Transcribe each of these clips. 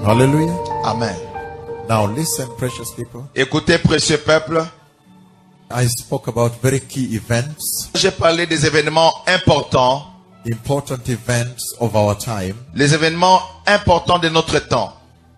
Hallelujah. Amen. Now listen, precious people. Écoutez, précieux peuple. I spoke about very key events, J'ai parlé des événements importants, important events of our time. les événements importants de notre temps.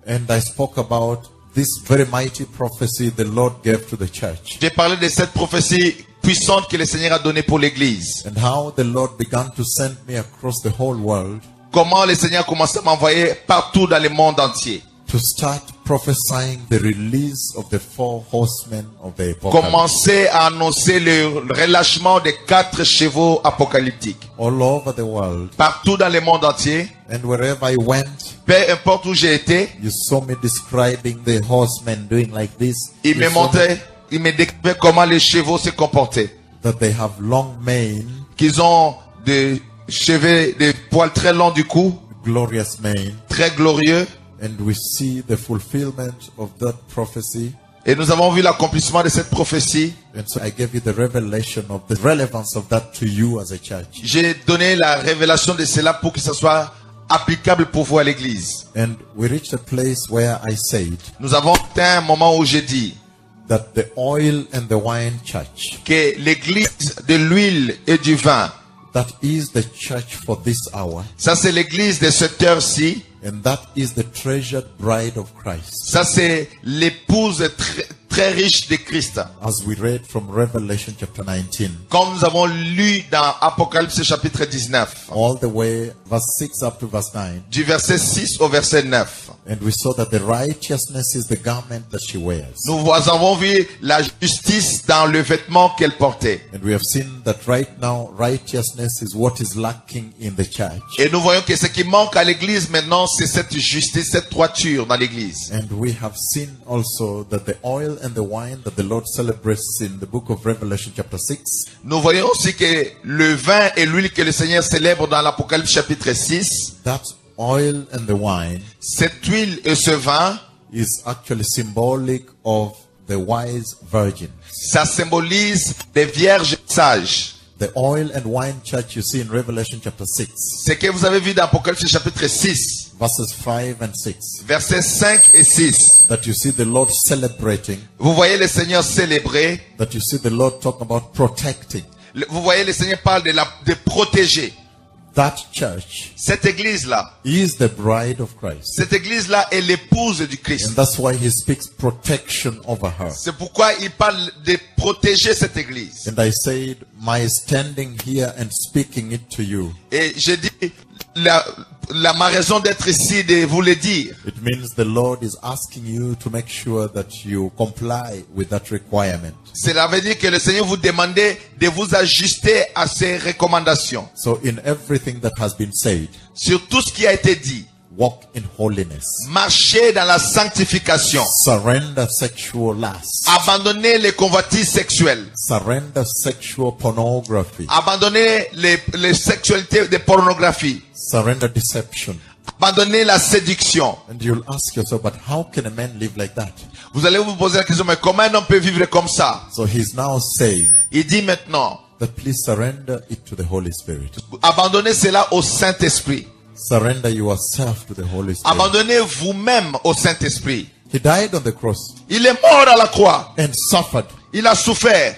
And I spoke about this very mighty prophecy the Lord gave to the church. J'ai parlé de cette prophétie puissante que le Seigneur a donnée pour l'Église. And how the Lord began to send me across the whole world Comment le Seigneur a commencé à m'envoyer partout dans le monde entier. to start prophesying the release of the 4 horsemen of the apocalypse. Commencer à annoncer le relâchement des 4 chevaux apocalyptiques. All over the world. Partout dans le monde entier. And wherever I went, Peu importe où j'ai été, you saw me describing the horsemen doing like this. il me You saw montrait, il me décrivait comment les chevaux se comportaient. that they have long mane, Qu'ils ont des cheveux, des poils très longs du cou, glorious mane. très glorieux. And we see the fulfillment of that prophecy. Et nous avons vu l'accomplissement de cette prophétie. And so I gave you the revelation of the relevance of that to you as a church. J'ai donné la révélation de cela pour que ça soit applicable pour vous à l'église. And we reached a place where I said Nous avons atteint un moment où j'ai dit that the oil and the wine church, que l'église de l'huile et du vin, that is the church for this hour, ça c'est l'église de cette heure-ci, and that is the treasured bride of Christ. ça c'est l'épouse très riche de Christ. As we read from Revelation chapter 19, Comme nous avons lu dans Apocalypse chapitre 19, all the way verse 6 up to verse 9, du verset 6 au verset 9. and we saw that the righteousness is the garment that she wears. Nous avons vu la justice dans le vêtement qu'elle portait. And we have seen that right now righteousness is what is lacking in the church. Et nous voyons que ce qui manque à l'église maintenant, c'est cette justice, cette droiture dans l'église. And we have seen also that the oil and the wine that the Lord celebrates in the book of Revelation chapter 6, Nous voyons aussi que le vin et l'huile que le Seigneur célèbre dans l'Apocalypse chapitre 6, that oil and the wine cette huile et ce vin, is actually symbolic of the wise virgin. ça symbolise des vierges sages. The oil and wine church you see in Revelation chapter 6, Ce que vous avez vu dans l'Apocalypse chapitre 6, verses 5 and 6, versets 5 et 6. that you see the Lord celebrating, Vous voyez le Seigneur célébrer. that you see the Lord talking about protecting. Vous voyez le Seigneur parle de protéger. That church Cette église-là, is the bride of Christ. cette église-là est l'épouse du And Christ. that's why he speaks protection over her. C'est pourquoi il parle de protéger cette église. And I said, my standing here and speaking it to you, Et j'ai dit, ma raison d'être ici, de vous le dire. it means the Lord is asking you to make sure that you comply with that requirement. Cela veut dire que le Seigneur vous demandait de vous ajuster à ces recommandations. So in everything that has been said, Sur tout ce qui a été dit, walk in holiness. marchez dans la sanctification. Surrender sexual lust. Abandonnez les convoitises sexuelles. Surrender sexual pornography. Abandonnez les sexualités de pornographie. Surrender deception. Abandonnez la séduction. And you'll ask yourself, but how can a man live like that? Vous allez vous poser la question, mais comment un homme peut vivre comme ça? So he's now saying Il dit maintenant, that please surrender it to the Holy Spirit. abandonnez cela au Saint-Esprit. Surrender yourself to the Holy Spirit. Abandonnez vous-même au Saint-Esprit. He died on the cross Il est mort à la croix. and suffered Il a souffert.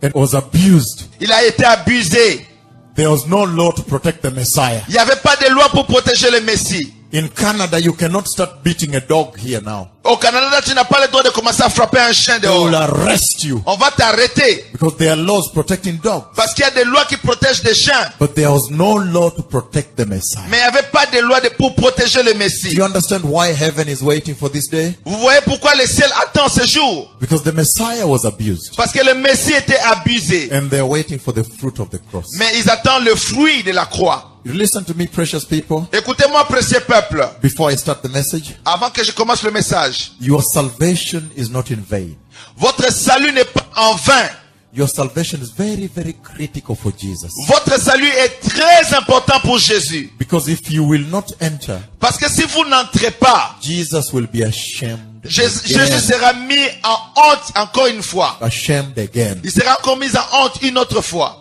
and was abused. Il a été abusé. There was no law to protect the Messiah. Il n'y avait pas de loi pour protéger le Messie. In Canada, you cannot start beating a dog here now. Au Canada, tu n'as pas le droit de commencer à frapper un chien They will dehors. arrest you On va t'arrêter. because there are laws protecting dogs. Parce qu'il y a des lois qui protègent des chiens. But there was no law to protect the Messiah. Mais il n'y avait pas de loi pour protéger le Do Messie. you understand why heaven is waiting for this day? Vous voyez pourquoi le ciel attend ce jour? Because the Messiah was abused. Parce que le Messie était abusé. And they're waiting for the fruit of the cross. Mais ils attendent le fruit de la croix. You listen to me, precious people. Écoutez-moi, précieux peuple. Before I start the message, Avant que je commence le message. your salvation is not in vain. Votre salut n'est pas en vain. Your salvation is very, very critical for Jesus. Votre salut est très important pour Jésus. Because if you will not enter, Parce que si vous n'entrez pas, Jesus will be ashamed. Jésus again. sera mis en honte encore une fois. Ashamed again. Il sera encore mis en honte une autre fois.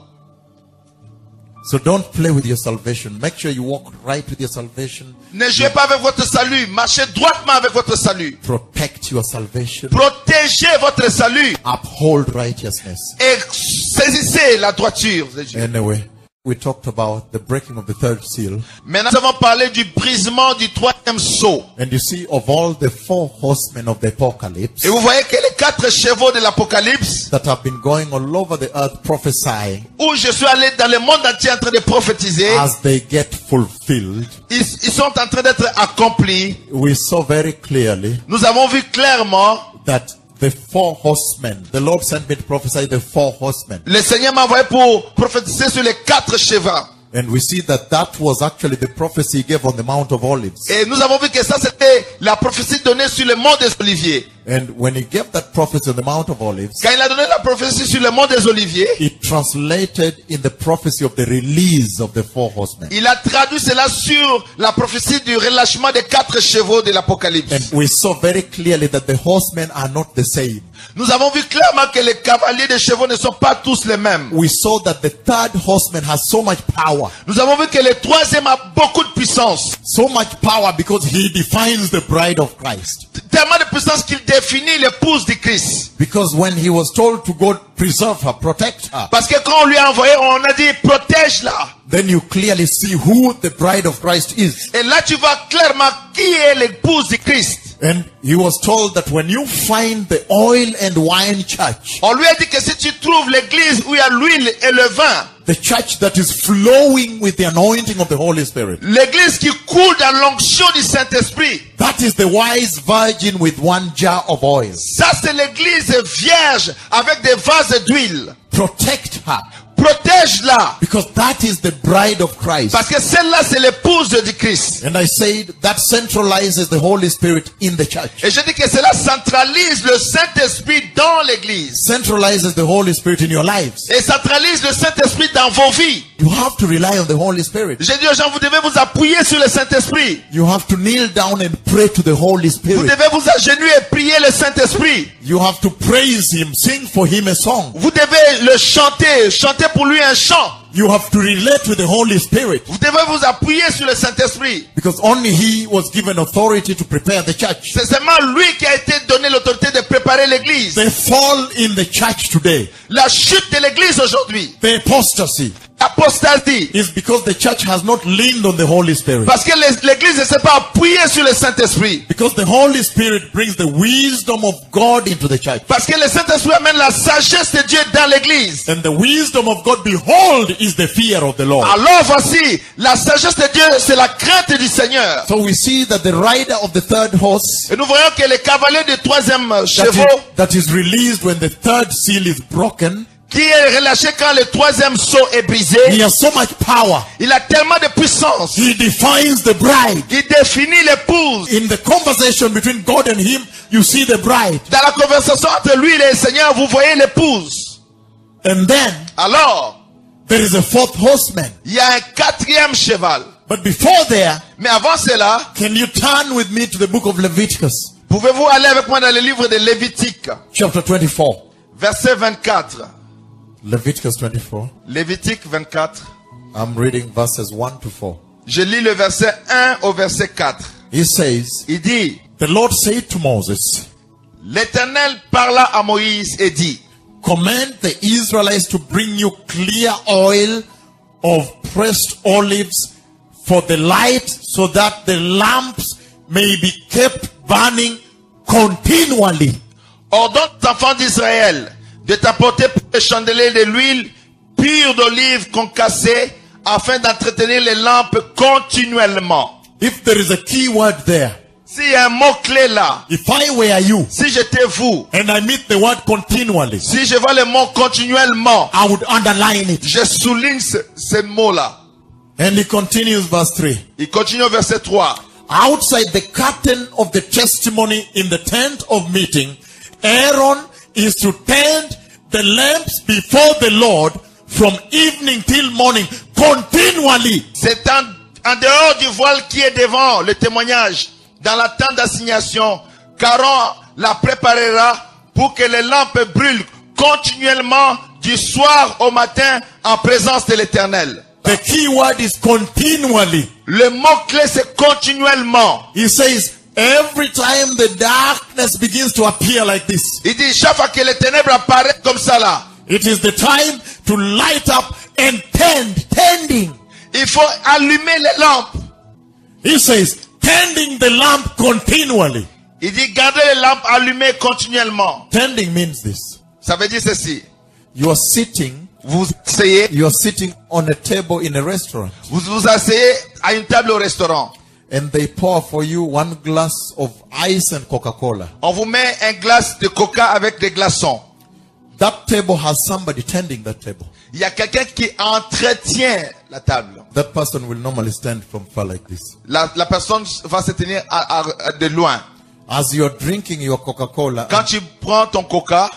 So don't play with your salvation. Make sure you walk right with your salvation. Ne jouez pas avec votre salut. Marchez droitement avec votre salut. Protect your salvation. Protégez votre salut. Uphold righteousness. Et saisissez la droiture de Dieu. Anyway, we talked about the breaking of the third seal. Maintenant, nous avons parlé du brisement du troisième sceau. And you see, of all the 4 horsemen of the apocalypse Et vous voyez que les 4 chevaux de l'Apocalypse, that have been going all over the earth prophesying, où je suis allé dans le monde entier en train de prophétiser, as they get fulfilled, ils sont en train d'être accomplis. we saw very clearly Nous avons vu clairement, that the 4 horsemen, the Lord sent me to prophesy the 4 horsemen. le Seigneur m'a envoyé pour prophétiser sur les 4 chevaux. And we see that that was actually the prophecy he gave on the Mount of Olives. Et nous avons vu que ça c'était la prophétie donnée sur le mont des Oliviers. And when he gave that prophecy on the Mount of Olives, Quand il a donné la prophétie sur le mont des Oliviers, it translated in the prophecy of the release of the 4 horsemen. il a traduit cela sur la prophétie du relâchement des 4 chevaux de l'Apocalypse. And we saw very clearly that the horsemen are not the same. Nous avons vu clairement que les cavaliers des chevaux ne sont pas tous les mêmes. We saw that the 3rd horseman has so much power. Nous avons vu que le troisième a beaucoup de puissance. So much power because he defines the bride of Christ. Tellement de puissance qu'il définit l'épouse du Christ. Because when he was told to go preserve her, protect her, Parce que quand on lui a envoyé, on a dit protège-la. then you clearly see who the bride of Christ is. Et là tu vois clairement qui est l'épouse du Christ. And he was told that when you find the oil and wine church, On lui a dit que si tu trouves l'église où il y a l'huile et le vin, the church that is flowing with the anointing of the Holy Spirit, l'église qui coule dans l'onction du Saint-Esprit, that is the wise virgin with 1 jar of oil. ça c'est l'église vierge avec des vases d'huile. Protect her, Protège-la. because that is the bride of Christ. Parce que celle-là c'est l'épouse du Christ. And I said that centralizes the Holy Spirit in the church. Et je dis que cela centralise le Saint-Esprit dans l'église. Centralizes the Holy Spirit in your lives. Et centralise le Saint-Esprit dans vos vies. You have to rely on the Holy Spirit. J'ai dit aux gens, vous devez vous appuyer sur le Saint-Esprit. You have to kneel down and pray to the Holy Vous Spirit. devez vous agenouiller et prier le Saint-Esprit. You have to praise him, sing for him a song. Vous devez le chanter, chanter pour lui un chant. You have to relate with the Holy Spirit, Vous devez vous appuyer sur le Saint-Esprit. because only he was given authority to prepare the church. C'est seulement lui qui a été donné l'autorité de préparer l'église. The fall in the church today, La chute de l'église aujourd'hui, the apostasy, apostasie, is because the church has not leaned on the Holy Spirit. parce que l'église ne s'est pas appuyée sur le Saint-Esprit. Because the Holy Spirit brings the wisdom of God into the church. Parce que le Saint-Esprit amène la sagesse de Dieu dans l'église. And the wisdom of God, behold, is the fear of the Lord. Alors voici, la sagesse de Dieu, c'est la crainte du Seigneur. So we see that the rider of the 3rd horse Et nous voyons que le cavalier du troisième that chevaux, that is released when the 3rd seal is broken, qui est relâché quand le troisième sceau est brisé, he has so much power. il a tellement de puissance. He defines the bride. Il définit l'épouse. In the conversation between God and him, you see the bride. Dans la conversation entre lui et le Seigneur, vous voyez l'épouse. And then Alors, there is a 4th horseman. il y a un quatrième cheval. But before there, Mais avant cela, can you turn with me to the book of Leviticus, pouvez-vous aller avec moi dans le livre de Lévitique, chapter 24. verset 24. Leviticus 24. Lévitique 24. I'm reading verses 1 to 4. Je lis le verset 1 au verset 4. He says, Il dit, the Lord said to Moses, l'Éternel parla à Moïse et dit, command the Israelites to bring you clear oil of pressed olives for the light, so that the lamps may be kept burning continually. ordonne aux enfants d'Israël de t'apporter pour les chandeliers de l'huile pure d'olive concassée, afin d'entretenir les lampes continuellement. If there is a key word there, S'il y a un mot-clé là, if I were you si j'étais vous, and I meet the word continually, si je vois le mot continuellement, I would underline it. je souligne ce mot-là. And he continues verse 3. Il continue au verset 3. Outside the curtain of the testimony in the tent of meeting, Aaron is to tend the lamps before the Lord from evening till morning continually. C'est en dehors du voile qui est devant le témoignage, dans la tente d'assignation, qu'Aaron la préparera pour que les lampes brûlent continuellement du soir au matin en présence de l'Éternel. The key word is continually. Le mot-clé, c'est continuellement. He says, every time the darkness begins to appear like this, Il dit, chaque fois que les ténèbres apparaissent comme ça là, it is the time to light up and tending. il faut allumer les lampes. He says, tending the lamp continually. Il dit, gardez les lampes allumées continuellement. Tending means this. Ça veut dire ceci. You are sitting on a table in a restaurant, Vous vous asseyez à une table au restaurant. and they pour for you one glass of ice and Coca-Cola. On vous met un glace de coca avec des glaçons. That table has somebody tending that table. Il y a quelqu'un qui entretient la table. That person will normally stand from far like this. La personne va se tenir de loin. As you are drinking your Coca-Cola, Quand tu prends ton coca,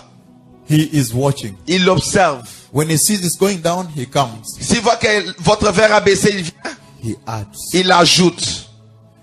he is watching. il l'observe. When he sees this going down, he comes. S'il voit que votre verre a baissé, il vient, He adds. il ajoute,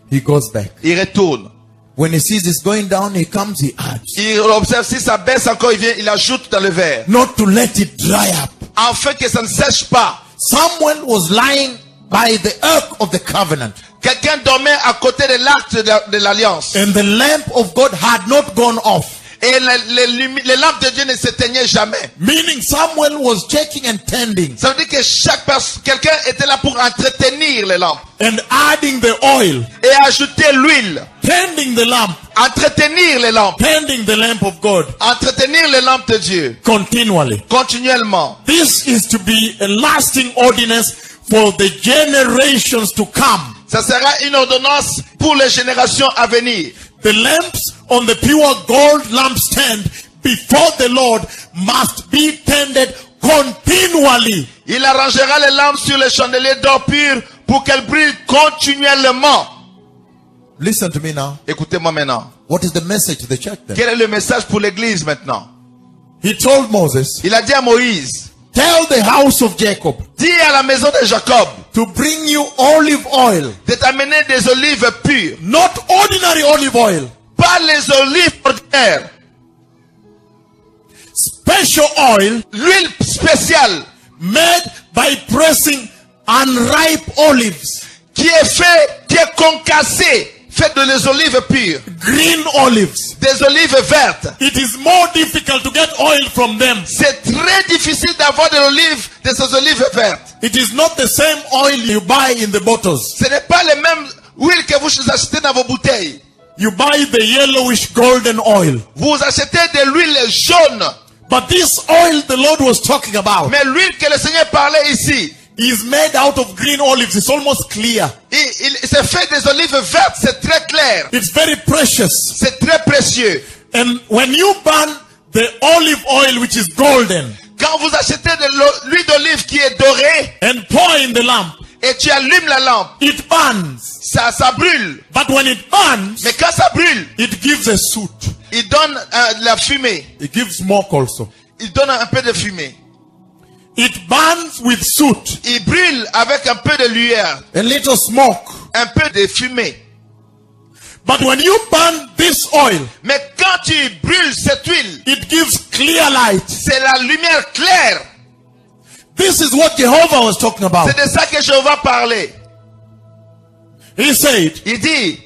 He goes back. il retourne. When he sees this going down, he comes, he adds. Il observe, si ça baisse encore, il vient, il ajoute dans le verre. Not to let it dry up. Afin que ça ne sèche pas. Someone was lying by the ark of the covenant, Quelqu'un dormait à côté de l'arc de l'alliance. and the lamp of God had not gone off. Et les lampes de Dieu ne s'éteignaient jamais. Meaning someone was checking and tending Ça veut dire que quelqu'un était là pour entretenir les lampes. and adding the oil, Et ajouter l'huile. tending the lamp, Entretenir les lampes. tending the lamp of God Entretenir les lampes de Dieu. continually. Continuellement. This is to be a lasting ordinance for the generations to come. Ça sera une ordonnance pour les générations à venir. The lamps on the pure gold lampstand before the Lord must be tended continually. Il arrangera les lampes sur les chandeliers d'or pur pour qu'elles brillent continuellement. Listen to me now. Écoutez-moi maintenant. What is the message to the church then? Quel est le message pour l'église maintenant? He told Moses, Il a dit à Moïse, tell the house of Jacob dis à la maison de Jacob to bring you olive oil, de t'amener des olives pures. not ordinary olive oil, Pas les olives ordinaires. special oil L'huile spéciale made by pressing unripe olives, qui est concassée, faite de les olives pures. green olives. Des olives vertes. It is more difficult to get oil from them. C'est très difficile d'avoir de ces olives vertes. It is not the same oil you buy in the bottles. Ce n'est pas les mêmes huiles que vous achetez dans vos bouteilles. You buy the yellowish golden oil. Vous achetez de l'huile jaune. But this oil the Lord was talking about Mais l'huile que le Seigneur parlait ici, is made out of green olives. It's almost clear. il s'est fait des olives vertes. C'est très clair. It's very precious. C'est très précieux. And when you burn the olive oil which is golden Quand vous achetez de l'huile d'olive qui est dorée and pour in the lamp, et tu allumes la lampe, it burns. ça brûle. But when it burns, Mais quand ça brûle, it gives a soot. il donne de la fumée. It gives smoke also. Il donne un peu de fumée. It burns with soot, Il brûle avec un peu de lueur, a little smoke. un peu de fumée. But when you burn this oil, Mais quand tu brûles cette huile, it gives clear light. c'est la lumière claire. This is what Jehovah was talking about. C'est de ça que je vais parler. He said, Il dit,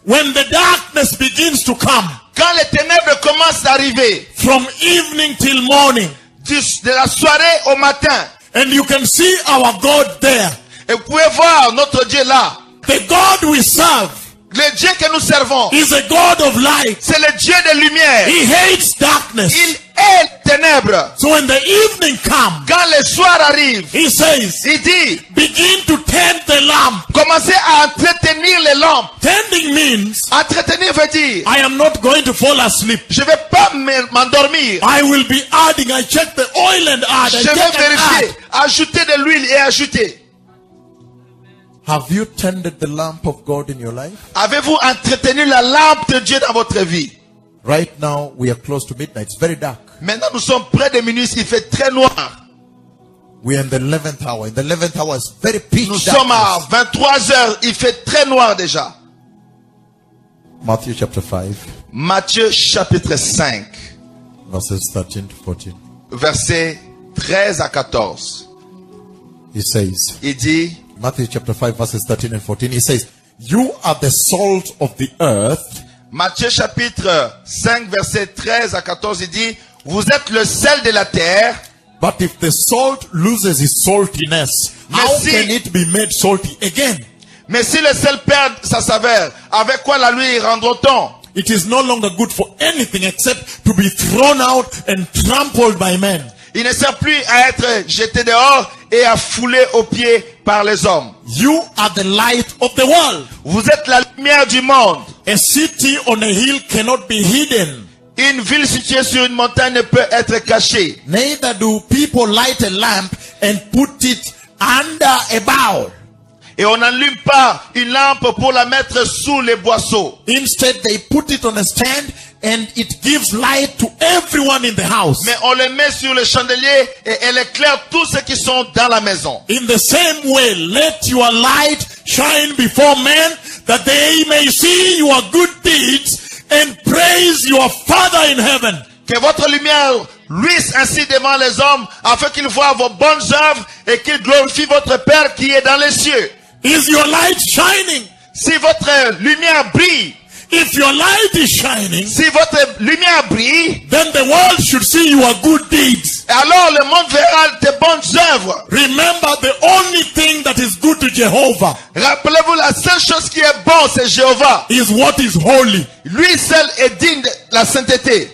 when the darkness begins to come, quand les ténèbres commencent à arriver, from evening till morning, de la soirée au matin, and you can see our God there, et vous pouvez voir notre Dieu là, the God we serve le Dieu que nous servons, is a God of light. c'est le Dieu de lumière. He hates darkness. Il est les ténèbres. So when the evening comes, Quand le soir arrive, he says, il dit, begin to tend the lamp. commencez à entretenir les lampes. Tending means Entretenir veut dire, I am not going to fall asleep. je ne vais pas m'endormir. I will be adding. I check the oil and add. I Je check vais and vérifier, add. ajouter de l'huile et ajouter. Have you tended the lamp of God in your life? Avez-vous entretenu la lampe de Dieu dans votre vie? Right now, we are close to midnight. It's very dark. Maintenant, nous sommes près de minuit, il fait très noir. We are in the 11th hour. In the 11th hour, it's very pitch Nous sommes à darkness. 23 heures, il fait très noir déjà. Matthew chapter 5, Matthieu chapitre 5, verses 13 to 14. versets 13 à 14. He says, Il dit, Matthew chapter 5 verses 13 and 14, he says, you are the salt of the earth, Matthieu chapitre 5 verset 13 à 14, il dit, vous êtes le sel de la terre, but if the salt loses its saltiness, how Mais si- can it be made salty again? mais si le sel perd sa saveur, avec quoi la lui rendra-t-on? It is no longer good for anything except to be thrown out and trampled by men. Il ne sert plus à être jeté dehors et à fouler aux pieds par les hommes. You are the light of the world. Vous êtes la lumière du monde. A city on a hill cannot be hidden. Une ville située sur une montagne ne peut être cachée. Neither do people light a lamp and put it under a bowl. Et on n'allume pas une lampe pour la mettre sous les boisseaux. Instead, they put it on a stand and it gives light to everyone in the house. Mais on le met sur le chandelier et elle éclaire tous ceux qui sont dans la maison. In the same way, let your light shine before men that they may see your good deeds and praise your Father in heaven. Que votre lumière luise ainsi devant les hommes afin qu'ils voient vos bonnes œuvres et qu'ils glorifient votre Père qui est dans les cieux. Is your light shining? Si votre lumière brille, If your light is shining, si votre lumière brille, then the world should see your good deeds. alors le monde verra tes bonnes œuvres. Remember, the only thing that is good to Jehovah Rappelez-vous, la seule chose qui est bonne, c'est Jéhovah. is what is holy. Lui seul est digne de la sainteté.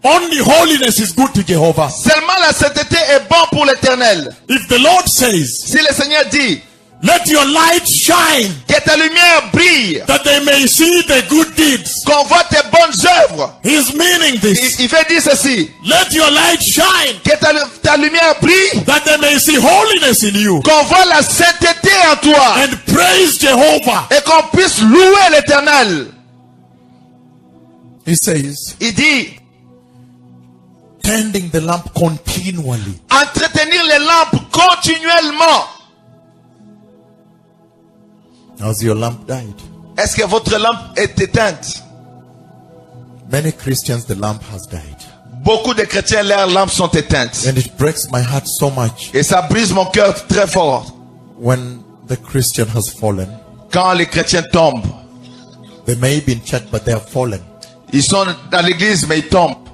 Only holiness is good to Jehovah. Seulement la sainteté est bonne pour l'Éternel. If the Lord says, Si le Seigneur dit let your light shine, que ta lumière brille, that they may see the good deeds, qu'on voit tes bonnes œuvres, he's meaning this. il veut dire ceci, Let your light shine, que ta lumière brille, that they may see holiness in you, qu'on voit la sainteté en toi and praise Jehovah. et qu'on puisse louer l'Éternel. He says, Il dit, tending the lamp continually. entretenir les lampes continuellement. Has your lamp died? Est-ce que votre lampe est éteinte? Many Christians, the lamp has died. Beaucoup de chrétiens, leurs lampes sont éteintes. And it breaks my heart so much Et ça brise mon cœur très fort. when the Christian has fallen. Quand les chrétiens tombent, They may be in church, but they have fallen. ils sont dans l'église, mais ils tombent.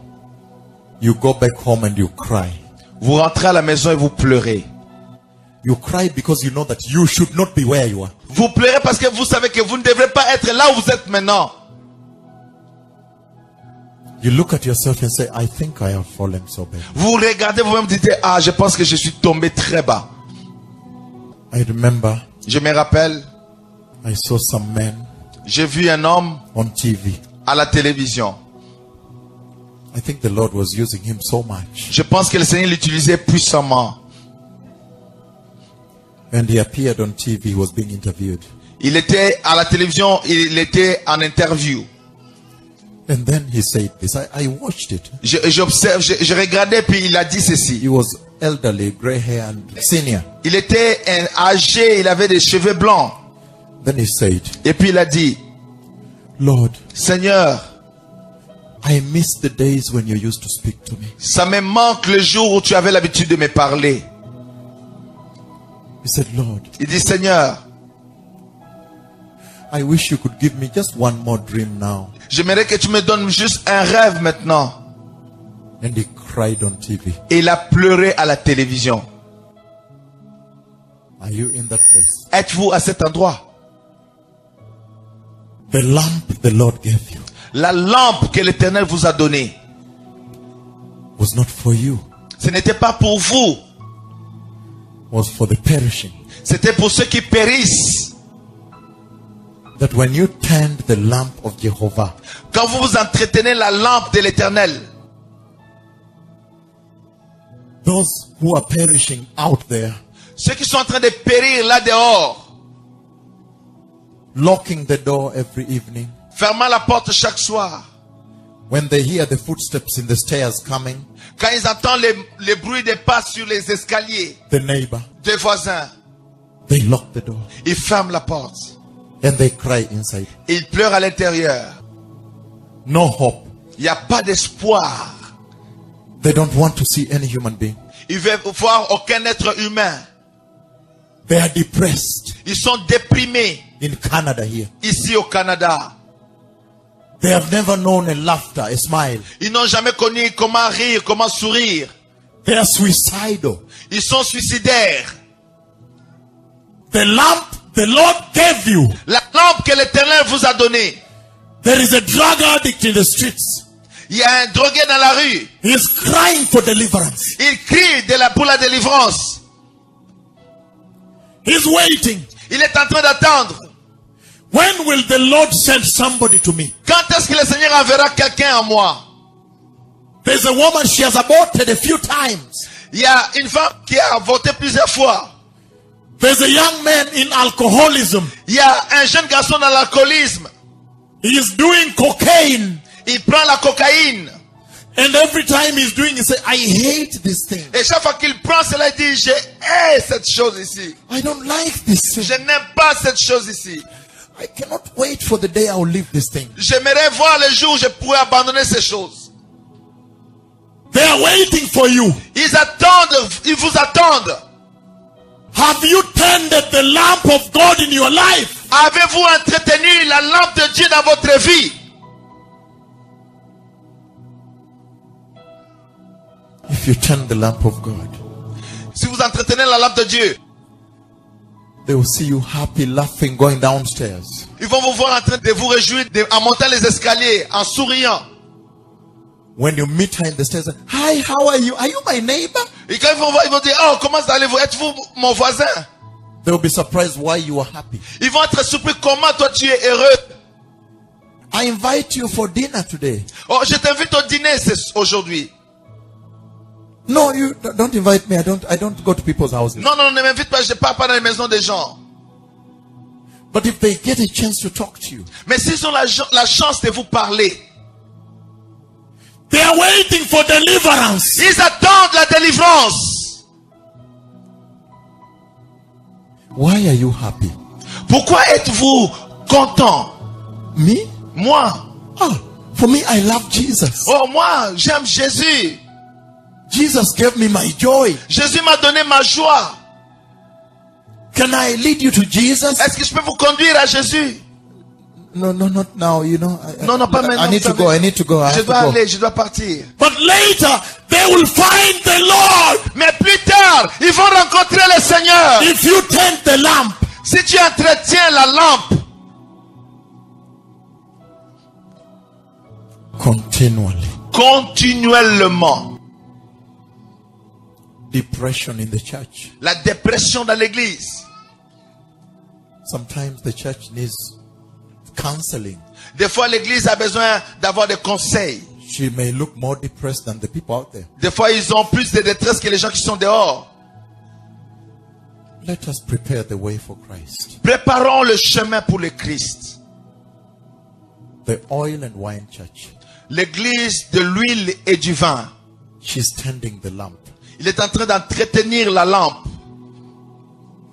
You go back home and you cry. Vous rentrez à la maison et vous pleurez. You cry because you know that you should not be where you are. Vous pleurez parce que vous savez que vous ne devrez pas être là où vous êtes maintenant. You look at yourself and say, I think I have fallen so bad. Vous regardez vous-même et dites, ah, je pense que je suis tombé très bas. I remember Je me rappelle, I saw some men j'ai vu un homme on TV. à la télévision. I think the Lord was using him so much. Je pense que le Seigneur l'utilisait puissamment. And he appeared on TV, he was being interviewed. Il était à la télévision, il était en interview. And then he said this. I watched it. J'observe, je regardais, puis il a dit ceci. He was elderly, gray hair and senior. Il était âgé, il avait des cheveux blancs. Then he said, Et puis il a dit, Lord, Seigneur, I miss the days when you used to speak to me. ça me manque le jour où tu avais l'habitude de me parler. He said, Lord, Il dit, Seigneur, I wish you could give me just one more dream now. j'aimerais que tu me donnes juste un rêve maintenant. And he cried on TV. Et il a pleuré à la télévision. Are you in that place? Êtes-vous à cet endroit? The lamp the Lord gave you La lampe que l'Éternel vous a donnée, was not for you, ce n'était pas pour vous. was for the perishing. C'était pour ceux qui périssent. That when you tend the lamp of Jehovah, Quand vous entretenez la lampe de l'Éternel, those who are perishing out there, ceux qui sont en train de périr là dehors, locking the door every evening, fermant la porte chaque soir, when they hear the footsteps in the stairs coming, quand ils entendent les bruits des pas sur les escaliers the neighbor, des voisins, they lock the door ils ferment la porte. and they cry inside. Ils pleurent à l'intérieur. No hope. Il n'y a pas d'espoir. They don't want to see any human being. Ils veulent voir aucun être humain. They are depressed Ils sont déprimés in Canada here. ici au Canada. They have never known a laughter, a smile. Ils n'ont jamais connu comment rire, comment sourire. They are suicidal. Ils sont suicidaires. The lamp the Lord gave you. La lampe que l'Éternel vous a donnée. There is a drug addict in the streets. Il y a un drogué dans la rue. He is crying for deliverance. Il crie pour la délivrance. He's waiting. Il est en train d'attendre. When will the Lord send somebody to me? Quand est-ce que le Seigneur enverra quelqu'un à moi? There's a woman, she has aborted a few times. Il y a une femme qui a avorté plusieurs fois. There's a young man in alcoholism. Il y a un jeune garçon dans l'alcoolisme. He is doing cocaine. Il prend la cocaïne. And every time he's doing, he says, I hate this thing. Et chaque fois qu'il prend cela, il dit, je hais cette chose ici. I don't like this thing. Je n'aime pas cette chose ici. I cannot wait for the day I will leave this thing. J'aimerais voir le jour où je pourrais abandonner ces choses. They are waiting for you. Ils attendent, ils vous attendent. Have you tended the lamp of God in your life? Avez-vous entretenu la lampe de Dieu dans votre vie? If you tend the lamp of God, Si vous entretenez la lampe de Dieu, they will see you happy, laughing, going downstairs. ils vont vous voir en train de vous réjouir en montant les escaliers, en souriant. When you meet her in the stairs, hi, how are you? Are you my neighbor? Et quand ils vont voir, ils vont dire, oh, comment allez-vous? Êtes-vous mon voisin? They will be surprised why you are happy. Ils vont être surpris comment toi tu es heureux. I invite you for dinner today. Oh, je t'invite au dîner aujourd'hui. No, you don't invite me. I don't go to people's houses. Non, non, ne m'invite pas, je ne pars pas dans les maisons des gens. But if they get a chance to talk to you, Mais s'ils ont la chance de vous parler, they are waiting for deliverance. ils attendent la délivrance. Why are you happy? Pourquoi êtes-vous content? Me? Moi. Oh, for me, I love Jesus. Oh, moi, j'aime Jésus. Jesus gave me my joy. Jésus m'a donné ma joie. Can I lead you to Jesus? Est-ce que je peux vous conduire à Jésus? No, not now. You know. Non, pas maintenant. I need to go. I need to go. I Je have to dois go. aller, je dois partir. But later, they will find the Lord. Mais plus tard, ils vont rencontrer le Seigneur. If you tend the lamp, Si tu entretiens la lampe continually. continuellement, Depression in the church. la dépression dans l'église. Sometimes the church needs counseling. Des fois, l'église a besoin d'avoir des conseils. She may look more depressed than the people out there. Des fois, ils ont plus de détresse que les gens qui sont dehors. Let us prepare the way for Christ. Préparons le chemin pour le Christ. The oil and wine church. L'église de l'huile et du vin. She's tending the lamp. Il est en train d'entretenir la lampe.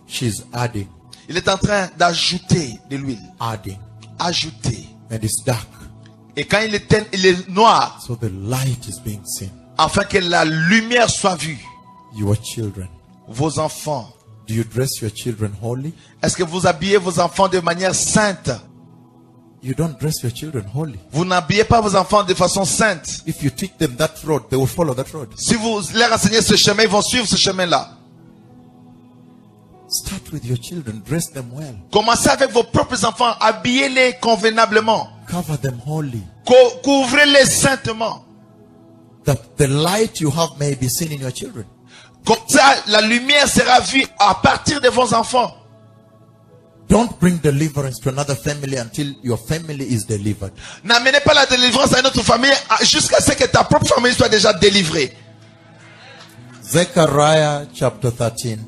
She's adding. Il est en train d'ajouter de l'huile. Adding. Ajouter. And it's dark. Et quand il est noir, So the light is being seen. afin que la lumière soit vue. Your children. Vos enfants. Do you dress your children holy? Est-ce que vous habillez vos enfants de manière sainte? You don't dress your children holy. Vous n'habillez pas vos enfants de façon sainte. If you teach them that road, they will follow that road. Si vous leur enseignez ce chemin, ils vont suivre ce chemin-là. Start with your children. Dress them well. Commencez avec vos propres enfants. Habillez-les convenablement. Cover them holy. Couvrez-les saintement. That the light you have may be seen in your children. Comme ça, la lumière sera vue à partir de vos enfants. Don't bring deliverance to another family until your family is delivered. N'amenez pas la délivrance à une autre famille jusqu'à ce que ta propre famille soit déjà délivrée. Zechariah chapter 13.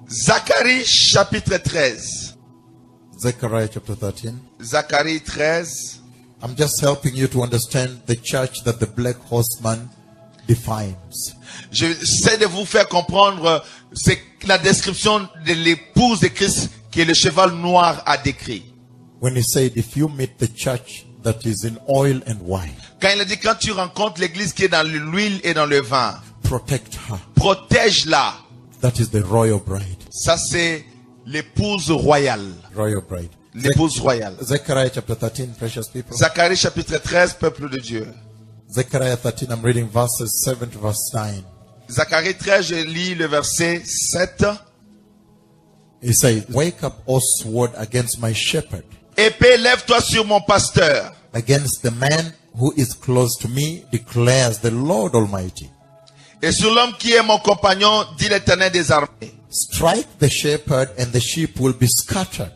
Zacharie chapitre 13. Zechariah chapter 13. Zacharie 13. I'm just helping you to understand the church that the black horseman defines. J'essaie de vous faire comprendre la description de l'épouse de Christ que le cheval noir a décrit. When he said, if you meet the church that is in oil and wine, Quand il a dit, quand tu rencontres l'église qui est dans l'huile et dans le vin, protect her. protège-la. That is the royal bride. Ça, c'est l'épouse royale. Royal bride. L'épouse royale. Zechariah chapter 13, precious people. Zacharie chapitre 13, peuple de Dieu. Zechariah 13, I'm reading verses 7 to verse 9. Zacharie 13, je lis le verset 7. He says, wake up, O sword, against my shepherd, Épée, lève-toi sur mon pasteur. against the man who is close to me, declares the Lord Almighty. Et sur l'homme qui est mon compagnon, dit l'Éternel des armées. Strike the shepherd and the sheep will be scattered.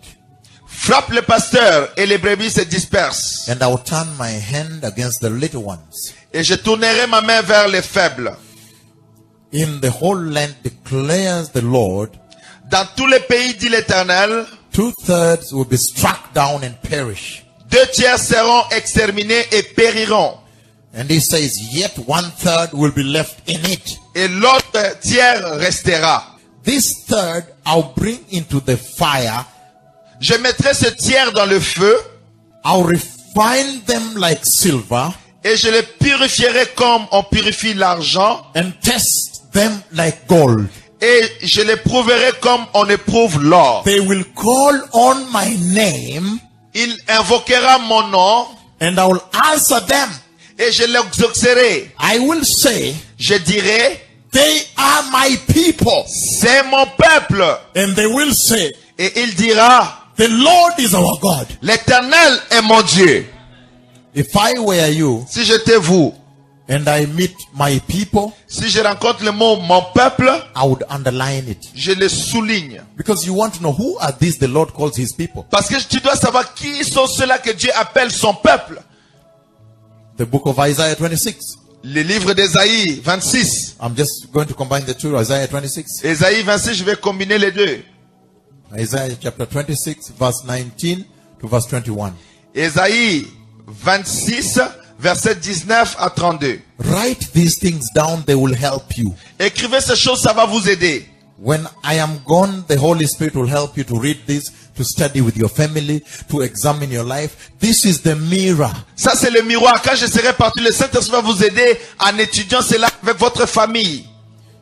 Frappe le pasteur et les brebis se dispersent. And I will turn my hand against the little ones. Et je tournerai ma main vers les faibles. In the whole land declares the Lord, Dans tous les pays, dit l'Éternel, 2/3 will be struck down and perish. 2/3 seront exterminés et périront. And he says, yet 1/3 will be left in it. Et l'autre tiers restera. This third I'll bring into the fire. Je mettrai ce tiers dans le feu I'll refine them like silver et je les purifierai comme on purifie l'argent and test them like gold. et je les prouverai comme on éprouve l'or. They will call on my name Il invoquera mon nom and I will answer them. et je l'exaucerai. I will say, Je dirai, they are my people. c'est mon peuple. And they will say, Et il dira, the Lord is our God. l'Éternel est mon Dieu. If I were you Si j'étais vous, and I meet my people, si je rencontre le mot mon peuple, I would underline it. je le souligne. Because you want to know who are these the Lord calls his people. Parce que tu dois savoir qui sont ceux-là que Dieu appelle son peuple. The book of Isaiah 26. Le livre d'Ésaïe 26. I'm just going to combine the two. Isaiah 26. Ésaïe 26, je vais combiner les deux. Isaiah chapter 26, verse 19 to verse 21. Ésaïe 26, verset 19 à 32. Write these things down, they will help you. Écrivez ces choses, ça va vous aider. When I am gone, the Holy Spirit will help you to read this, to study with your family, to examine your life. This is the mirror. Ça, c'est le miroir. Quand je serai parti, le Saint-Esprit va vous aider en étudiant cela avec votre famille.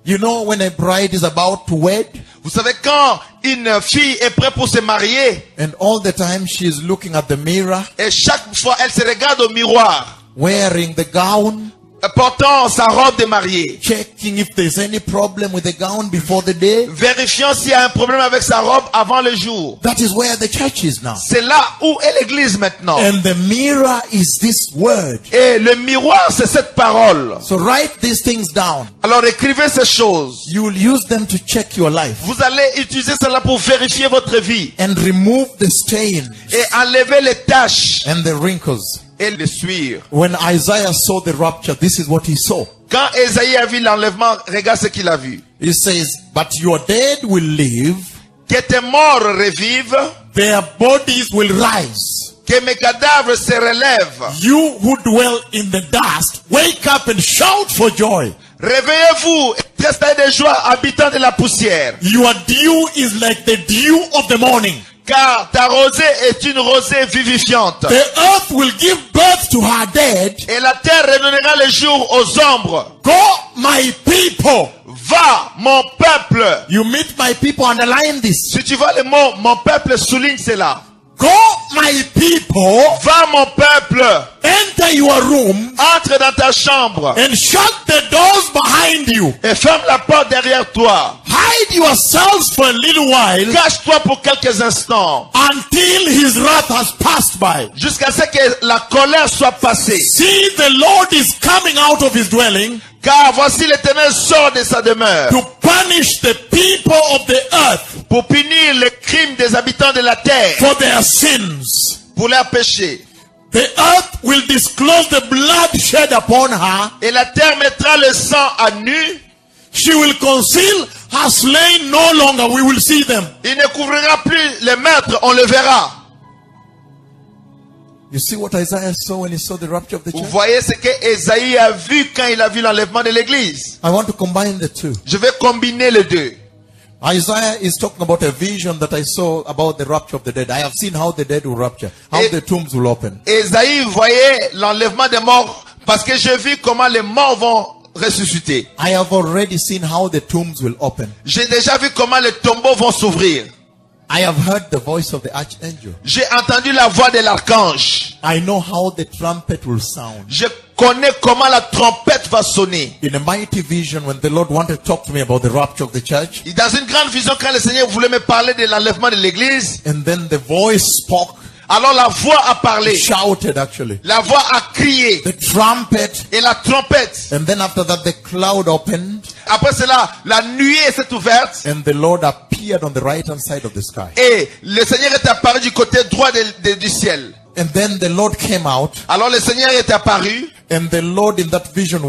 You know, when a bride is about to wed, Vous savez, quand une fille est prête pour se marier, and all the time she is looking at the mirror, et chaque fois, elle se regarde au miroir, wearing the gown, portant sa robe de mariée, checking if there's any problem with the gown before the day. vérifiant s'il y a un problème avec sa robe avant le jour. That is where the church is now. C'est là où est l'église maintenant. And the mirror is this word. Et le miroir, c'est cette parole. So write these things down. Alors écrivez ces choses. You will use them to check your life Vous allez utiliser cela pour vérifier votre vie and remove the stains et enlever les taches and the wrinkles. et les suires. When Isaiah saw the rapture, this is what he saw. Quand Ésaïe a vu l'enlèvement, regarde ce qu'il a vu. He says, but your dead will live, Que tes morts revivent, their bodies will rise. que mes cadavres se relèvent. You who dwell in the dust, wake up and shout for joy. Réveillez-vous et tressaillez de joie, habitants de la poussière. Your dew is like the dew of the morning. Car ta rosée est une rosée vivifiante. The earth will give birth to her dead. Et la terre redonnera le jour aux ombres. Go, my people. Va, mon peuple. You meet my people, underline this. Si tu vois le mot, mon peuple, souligne cela. Go, my people. Va, mon peuple. Enter your room Entre dans ta chambre and shut the doors behind you. et ferme la porte derrière toi. Hide yourselves for a little while Cache-toi pour quelques instants until his wrath has passed by. jusqu'à ce que la colère soit passée. See, the Lord is coming out of his dwelling Car voici l'Éternel sort de sa demeure to punish the people of the earth pour punir les crimes des habitants de la terre, for their sins. pour leurs péchés. The earth will disclose the blood shed upon her. Et la terre mettra le sang à nu. She will conceal her slain no longer. We will see them. Il ne couvrira plus les meurtres, on le verra. You see what Isaiah saw when he saw the rapture of the Vous church? voyez ce que Ésaïe a vu quand il a vu l'enlèvement de l'église. I want to combine the two. Je vais combiner les deux. Isaiah is talking about a vision that I saw about the rapture of the dead. I have seen how the dead will rapture, how the tombs will open. Ésaïe voyait l'enlèvement des morts parce que j'ai vu comment les morts vont ressusciter. I have already seen how the tombs will open. J'ai déjà vu comment les tombeaux vont s'ouvrir. I have heard the voice of the archangel. J'ai entendu la voix de l'archange. I know how the trumpet will sound. Je connais comment la trompette va sonner. In a mighty vision, when the Lord wanted to talk to me about the rapture of the church, Dans une grande vision, quand le Seigneur voulait me parler de l'enlèvement de l'église, and then the voice spoke, alors la voix a parlé. shouted actually, La voix a crié. the trumpet, Et la trompette. and then after that the cloud opened, Après cela, la nuée s'est ouverte. and the Lord appeared on the right hand side of the sky. Et le Seigneur est apparu du côté droit du ciel. And then the Lord came out, Alors le Seigneur est apparu. and the Lord in that vision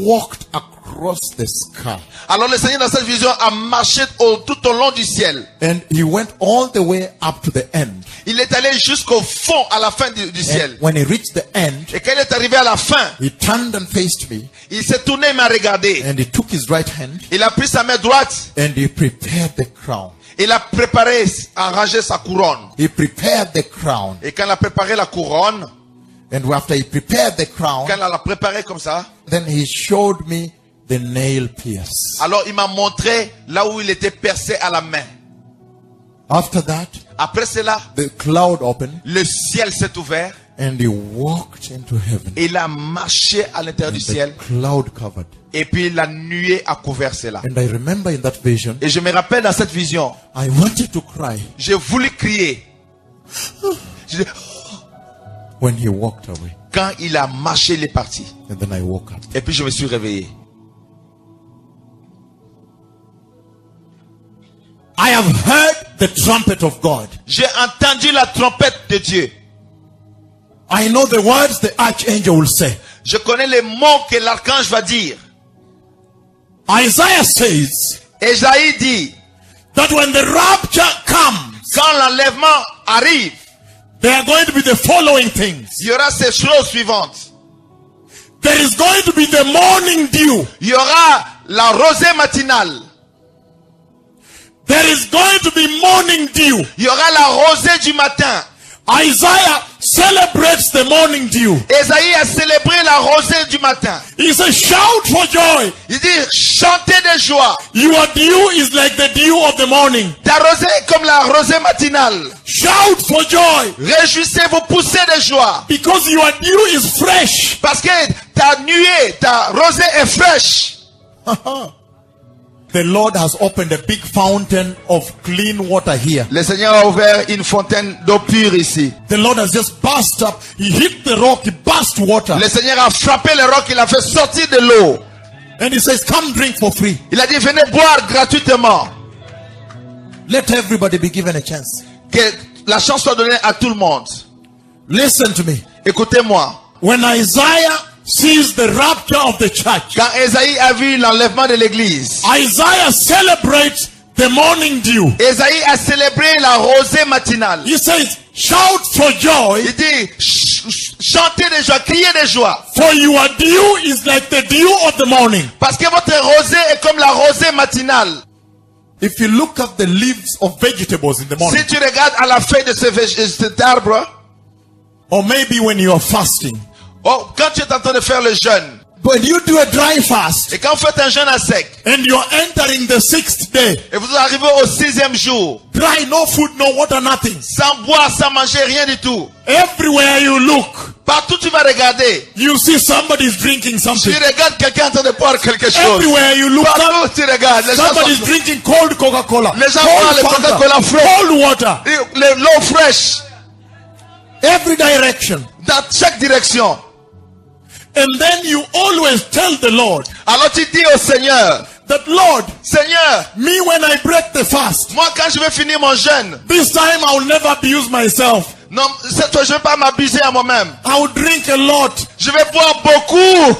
walked across the sky. Alors le Seigneur dans cette vision a marché tout au long du ciel. And he went all the way up to the end. Il est allé jusqu'au fond, à la fin du ciel. And when he reached the end, Et quand il est arrivé à la fin, he turned and faced me, il s'est tourné et m'a regardé. and he took his right hand, Il a pris sa main droite. and he prepared the crown. Il a préparé, arrangé sa couronne. He prepared the crown. Et quand il a préparé la couronne, And after he prepared the crown, quand il l'a préparé comme ça, then he showed me the nail pierce. alors il m'a montré là où il était percé à la main. After that, Après cela, the cloud opened, le ciel s'est ouvert. and he walked into heaven. Et il a marché à l'intérieur du The ciel. cloud covered. Et puis la nuée a couvert cela. And I remember in that vision, Et je me rappelle dans cette vision, I wanted to cry j'ai voulu crier. J'ai dit, when he walked away. quand il a marché, il est parti. And then I woke up. Et puis je me suis réveillé. I have heard the trumpet of God. J'ai entendu la trompette de Dieu. I know the words the archangel will say. Je connais les mots que l'archange va dire. Isaiah says Ésaïe dit, that when the rapture comes, quand l'enlèvement arrive, there are going to be the following things. il y aura ces choses suivantes. There is going to be the morning dew. Il y aura la rosée matinale. There is going to be morning dew. Il y aura la rosée du matin. Isaiah celebrates the morning dew. Ésaïe a célébré la rosée du matin. He says, shout for joy. Il dit, chantez de joie. Your dew is like the dew of the morning. Ta rosée est comme la rosée matinale. Shout for joy. Réjouissez-vous, poussez de joie. Because your dew is fresh. Parce que ta nuée, ta rosée est fraîche. The Lord has opened a big fountain of clean water here. Le Seigneur a ouvert une fontaine d'eau pure ici. The Lord has just burst up. He hit the rock. He burst water. Le Seigneur a frappé le roc, il a fait sortir de l'eau. And he says, come drink for free. Il a dit, venez boire gratuitement. Let everybody be given a chance. Que la chance soit donnée à tout le monde. Listen to me. Écoutez-moi. When Isaiah sees the rapture of the church, Quand Ésaïe a vu l'enlèvement de l'église, Isaiah celebrates the morning dew. Ésaïe a célébré la rosée matinale. He says, shout for joy, Il dit, chantez de joie, criez de joie. for your dew is like the dew of the morning. Parce que votre rosée est comme la rosée matinale. If you look at the leaves of vegetables in the morning, Si tu regardes à la feuille de cet arbre, or maybe when you are fasting, oh, quand tu es en train de faire le jeûne, when you do a dry fast et quand vous faites un jeûne à sec, and you're entering the 6th day, et vous arrivez au 6e jour, dry, no food, no water, nothing. sans boire, sans manger, rien du tout. Everywhere you look, Partout tu vas regarder, you see somebody's drinking tu something. regardes quelqu'un en train de boire quelque chose. Everywhere you look, Partout tu regardes, les gens, somebody's sont, drinking cold Coca-Cola, les gens boivent le cold Coca-Cola Fanta, frais, cold water, l'eau fraîche, every direction. dans chaque direction. And then you always tell the Lord Alors tu dis au Seigneur, that, Lord, Seigneur, me when I break the fast, moi quand je vais finir mon jeûne, this time I'll never abuse myself. non, cette fois je ne vais pas m'abuser à moi-même. I'll drink a lot. Je vais boire beaucoup.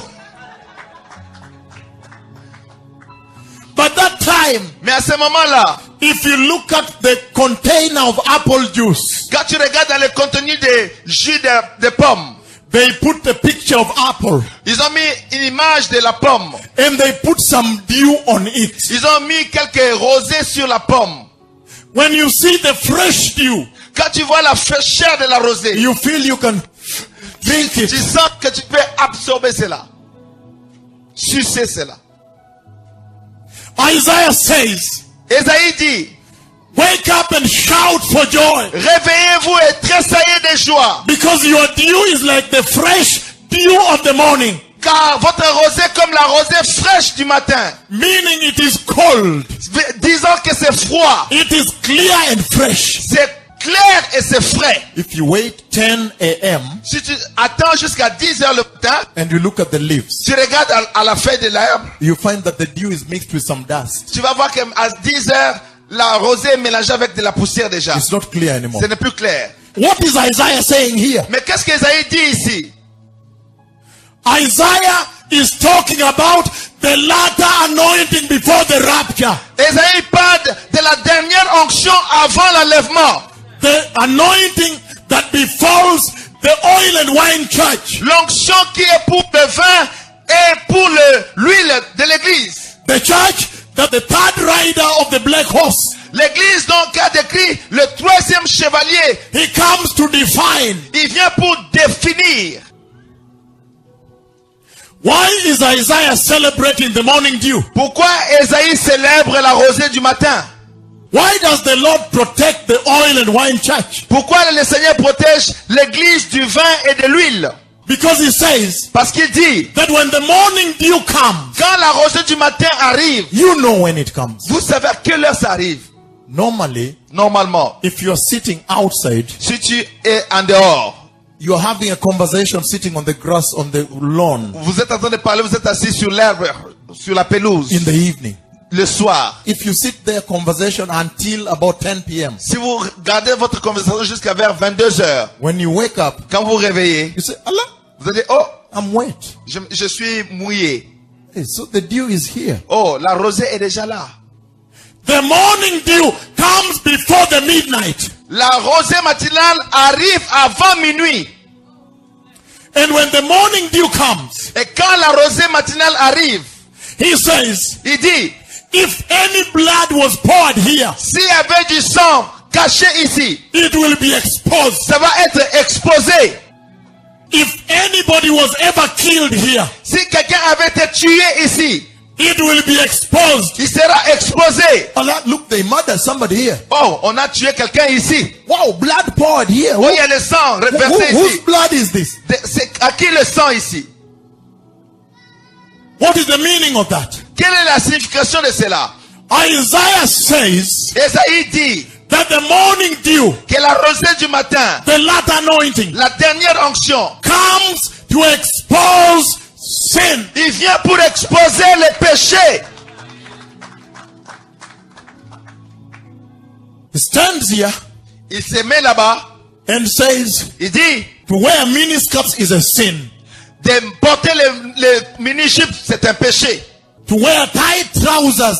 But that time, Mais à ce moment-là, if you look at the container of apple juice, quand tu regardes dans le contenu des jus de pommes, they put a picture of apple ils ont mis une image de la pomme. and they put some dew on it. Ils ont mis quelques rosées sur la pomme. When you see the fresh dew, Quand tu vois la fraîcheur de la rosée, you feel you can drink tu it. sens que tu peux absorber cela. Sucer cela. Isaiah says Ésaïe dit, Wake up and shout for joy. Réveillez-vous et tressaillez de joie. Because your dew is like the fresh dew of the morning. Car votre rosée est comme la rosée fraîche du matin. Meaning it is cold. Disons que c'est froid. It is clear and fresh. C'est clair et c'est frais. If you wait 10 a.m. Si tu attends jusqu'à 10 heures le matin, and you look at the leaves, tu regardes à la feuille de l'herbe, you find that the dew is mixed with some dust. tu vas voir qu'à 10 heures, la rosée est mélangée avec de la poussière déjà. It's not clear anymore. Ce n'est plus clair. What is Isaiah saying here? Mais qu'est-ce qu'Ésaïe dit ici? Isaiah is talking about the latter anointing before the rapture. Ésaïe parle de la dernière onction avant l'enlèvement. The anointing that befalls the oil and wine church. L'onction qui est pour le vin et pour l'huile de l'église. The church that the third rider of the black horse. L'église donc a décrit le troisième chevalier. He comes to define. Il vient pour définir. Why is Isaiah celebrating the morning dew? Pourquoi Ésaïe célèbre la rosée du matin? Why does the Lord protect the oil and wine church? Pourquoi le Seigneur protège l'église du vin et de l'huile? Because he says Parce qu'il dit, that when the morning dew comes, quand la rosée du matin arrive, you know when it comes. vous savez à quelle heure ça arrive? Normally, Normalement, if you're sitting outside, si tu es en dehors, you're having a conversation sitting on the grass on the lawn vous êtes en train de parler, vous êtes assis sur l'herbe, sur la pelouse, in the evening. le soir. If you sit there conversation until about 10 p.m. Si vous gardez votre conversation jusqu'à vers 22 heures, when you wake up, quand vous réveillez, you say, Allah, vous allez, oh, I'm wet. je suis mouillé. Hey, so the dew is here. Oh, la rosée est déjà là. The morning dew comes before the midnight. La rosée matinale arrive avant minuit. And when the morning dew comes, Et quand la rosée matinale arrive, he says, il dit, if any blood was poured here, s'il y avait du sang caché ici, it will be exposed. ça va être exposé. If anybody was ever killed here, Si quelqu'un avait été tué ici, it will be exposed. il sera exposé. Allah, look, they murdered somebody here. Oh, on a tué quelqu'un ici. Wow, blood poured here. Oh, il y a le sang reversé Whose ici. blood is this? C'est à qui le sang ici? What is the meaning of that? Quelle est la signification de cela? Isaiah says Ésaïe dit that the morning dew, que la rosée du matin, the latter anointing, la dernière onction, comes to expose sin. il vient pour exposer les péchés. He stands here Il se met là-bas, and says, il dit, to wear miniskirts is a sin. de porter les mini-jupes, c'est un péché. To wear tight trousers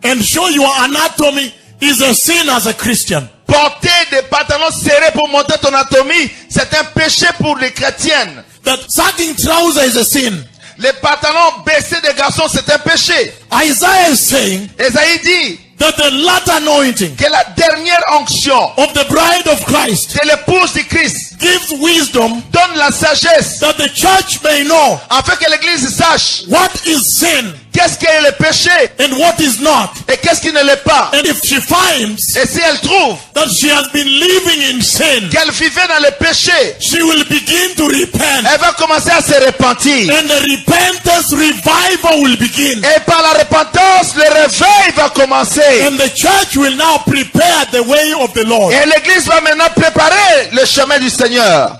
and show your anatomy is a sin as a Christian. Porter des pantalons serrés pour montrer ton anatomie, c'est un péché pour les chrétiennes. That sagging trouser is a sin. Les pantalons baissés des garçons, c'est un péché. Isaiah is saying Ésaïe dit that the latter anointing que la dernière onction of the bride of Christ de l'épouse du Christ gives wisdom donne la sagesse that the church may know afin que l'église sache what is sin qu'est-ce qu'est le péché and what is not. et qu'est-ce qui ne l'est pas. And if she finds Et si elle trouve that she has been living in sin, qu'elle vivait dans le péché, she will begin to repent. elle va commencer à se repentir. And the repentance revival will begin. Et par la repentance, le réveil va commencer. And the church will now prepare the way of the Lord. Et l'église va maintenant préparer le chemin du Seigneur.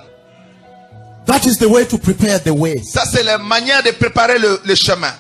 That is the way to prepare the way. Ça, c'est la manière de préparer le chemin.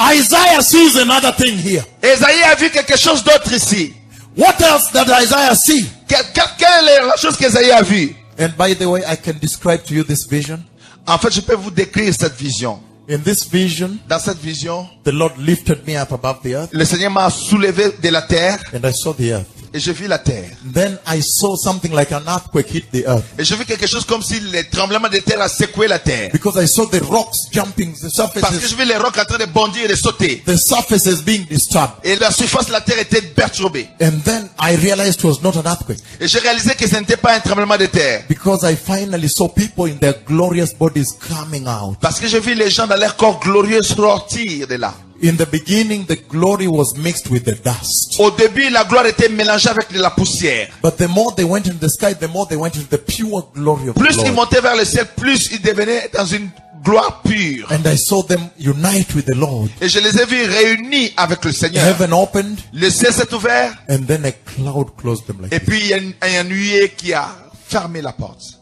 Isaiah sees another thing here. Ésaïe a vu quelque chose d'autre ici. What else did Isaiah see? Quelle est la chose qu'Ésaïe a vue? And by the way, I can describe to you this vision. En fait, je peux vous décrire cette vision. In this vision, Dans cette vision, the Lord lifted me up above the earth, le Seigneur m'a soulevé de la terre and I saw the earth. et je vis la terre. Then I saw something like an earthquake hit the earth, Et je vis quelque chose comme si le tremblement de terre a secoué la terre. because I saw the rocks jumping, the Parce que surfaces, je vis les rocs en train de bondir et de sauter. the surfaces being disturbed. Et la surface de la terre était perturbée. And then I realized it was not an earthquake, Et j'ai réalisé que ce n'était pas un tremblement de terre. because I finally saw people in their glorious bodies coming out. Parce que je vis les gens dans leur corps glorieux sortir de là. In the beginning, the glory was mixed with the dust. Au début, la gloire était mélangée avec la poussière. But the more they went into the sky, the more they went into the pure glory of Plus the ils Lord. montaient vers le ciel, plus ils devenaient dans une gloire pure. And I saw them unite with the Lord. Et je les ai vus réunis avec le Seigneur. Heaven opened, Le ciel s'est ouvert. and then a cloud closed them like Et this. puis il y a un nuée qui a fermé la porte.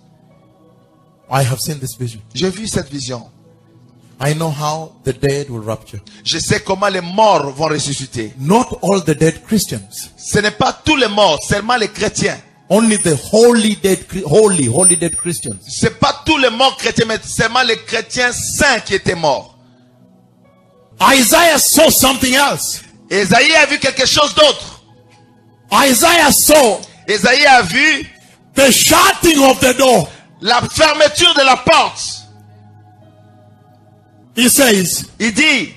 I have seen this vision. J'ai vu cette vision. I know how the dead will rapture. Je sais comment les morts vont ressusciter. Not all the dead Christians. Ce n'est pas tous les morts, seulement les chrétiens. Only the holy dead, holy dead Christians. C'est pas tous les morts chrétiens, mais seulement les chrétiens saints qui étaient morts. Isaiah saw something else. Ésaïe a vu quelque chose d'autre. Isaiah saw Ésaïe a vu the shutting of the door. la fermeture de la porte. He says, Il dit,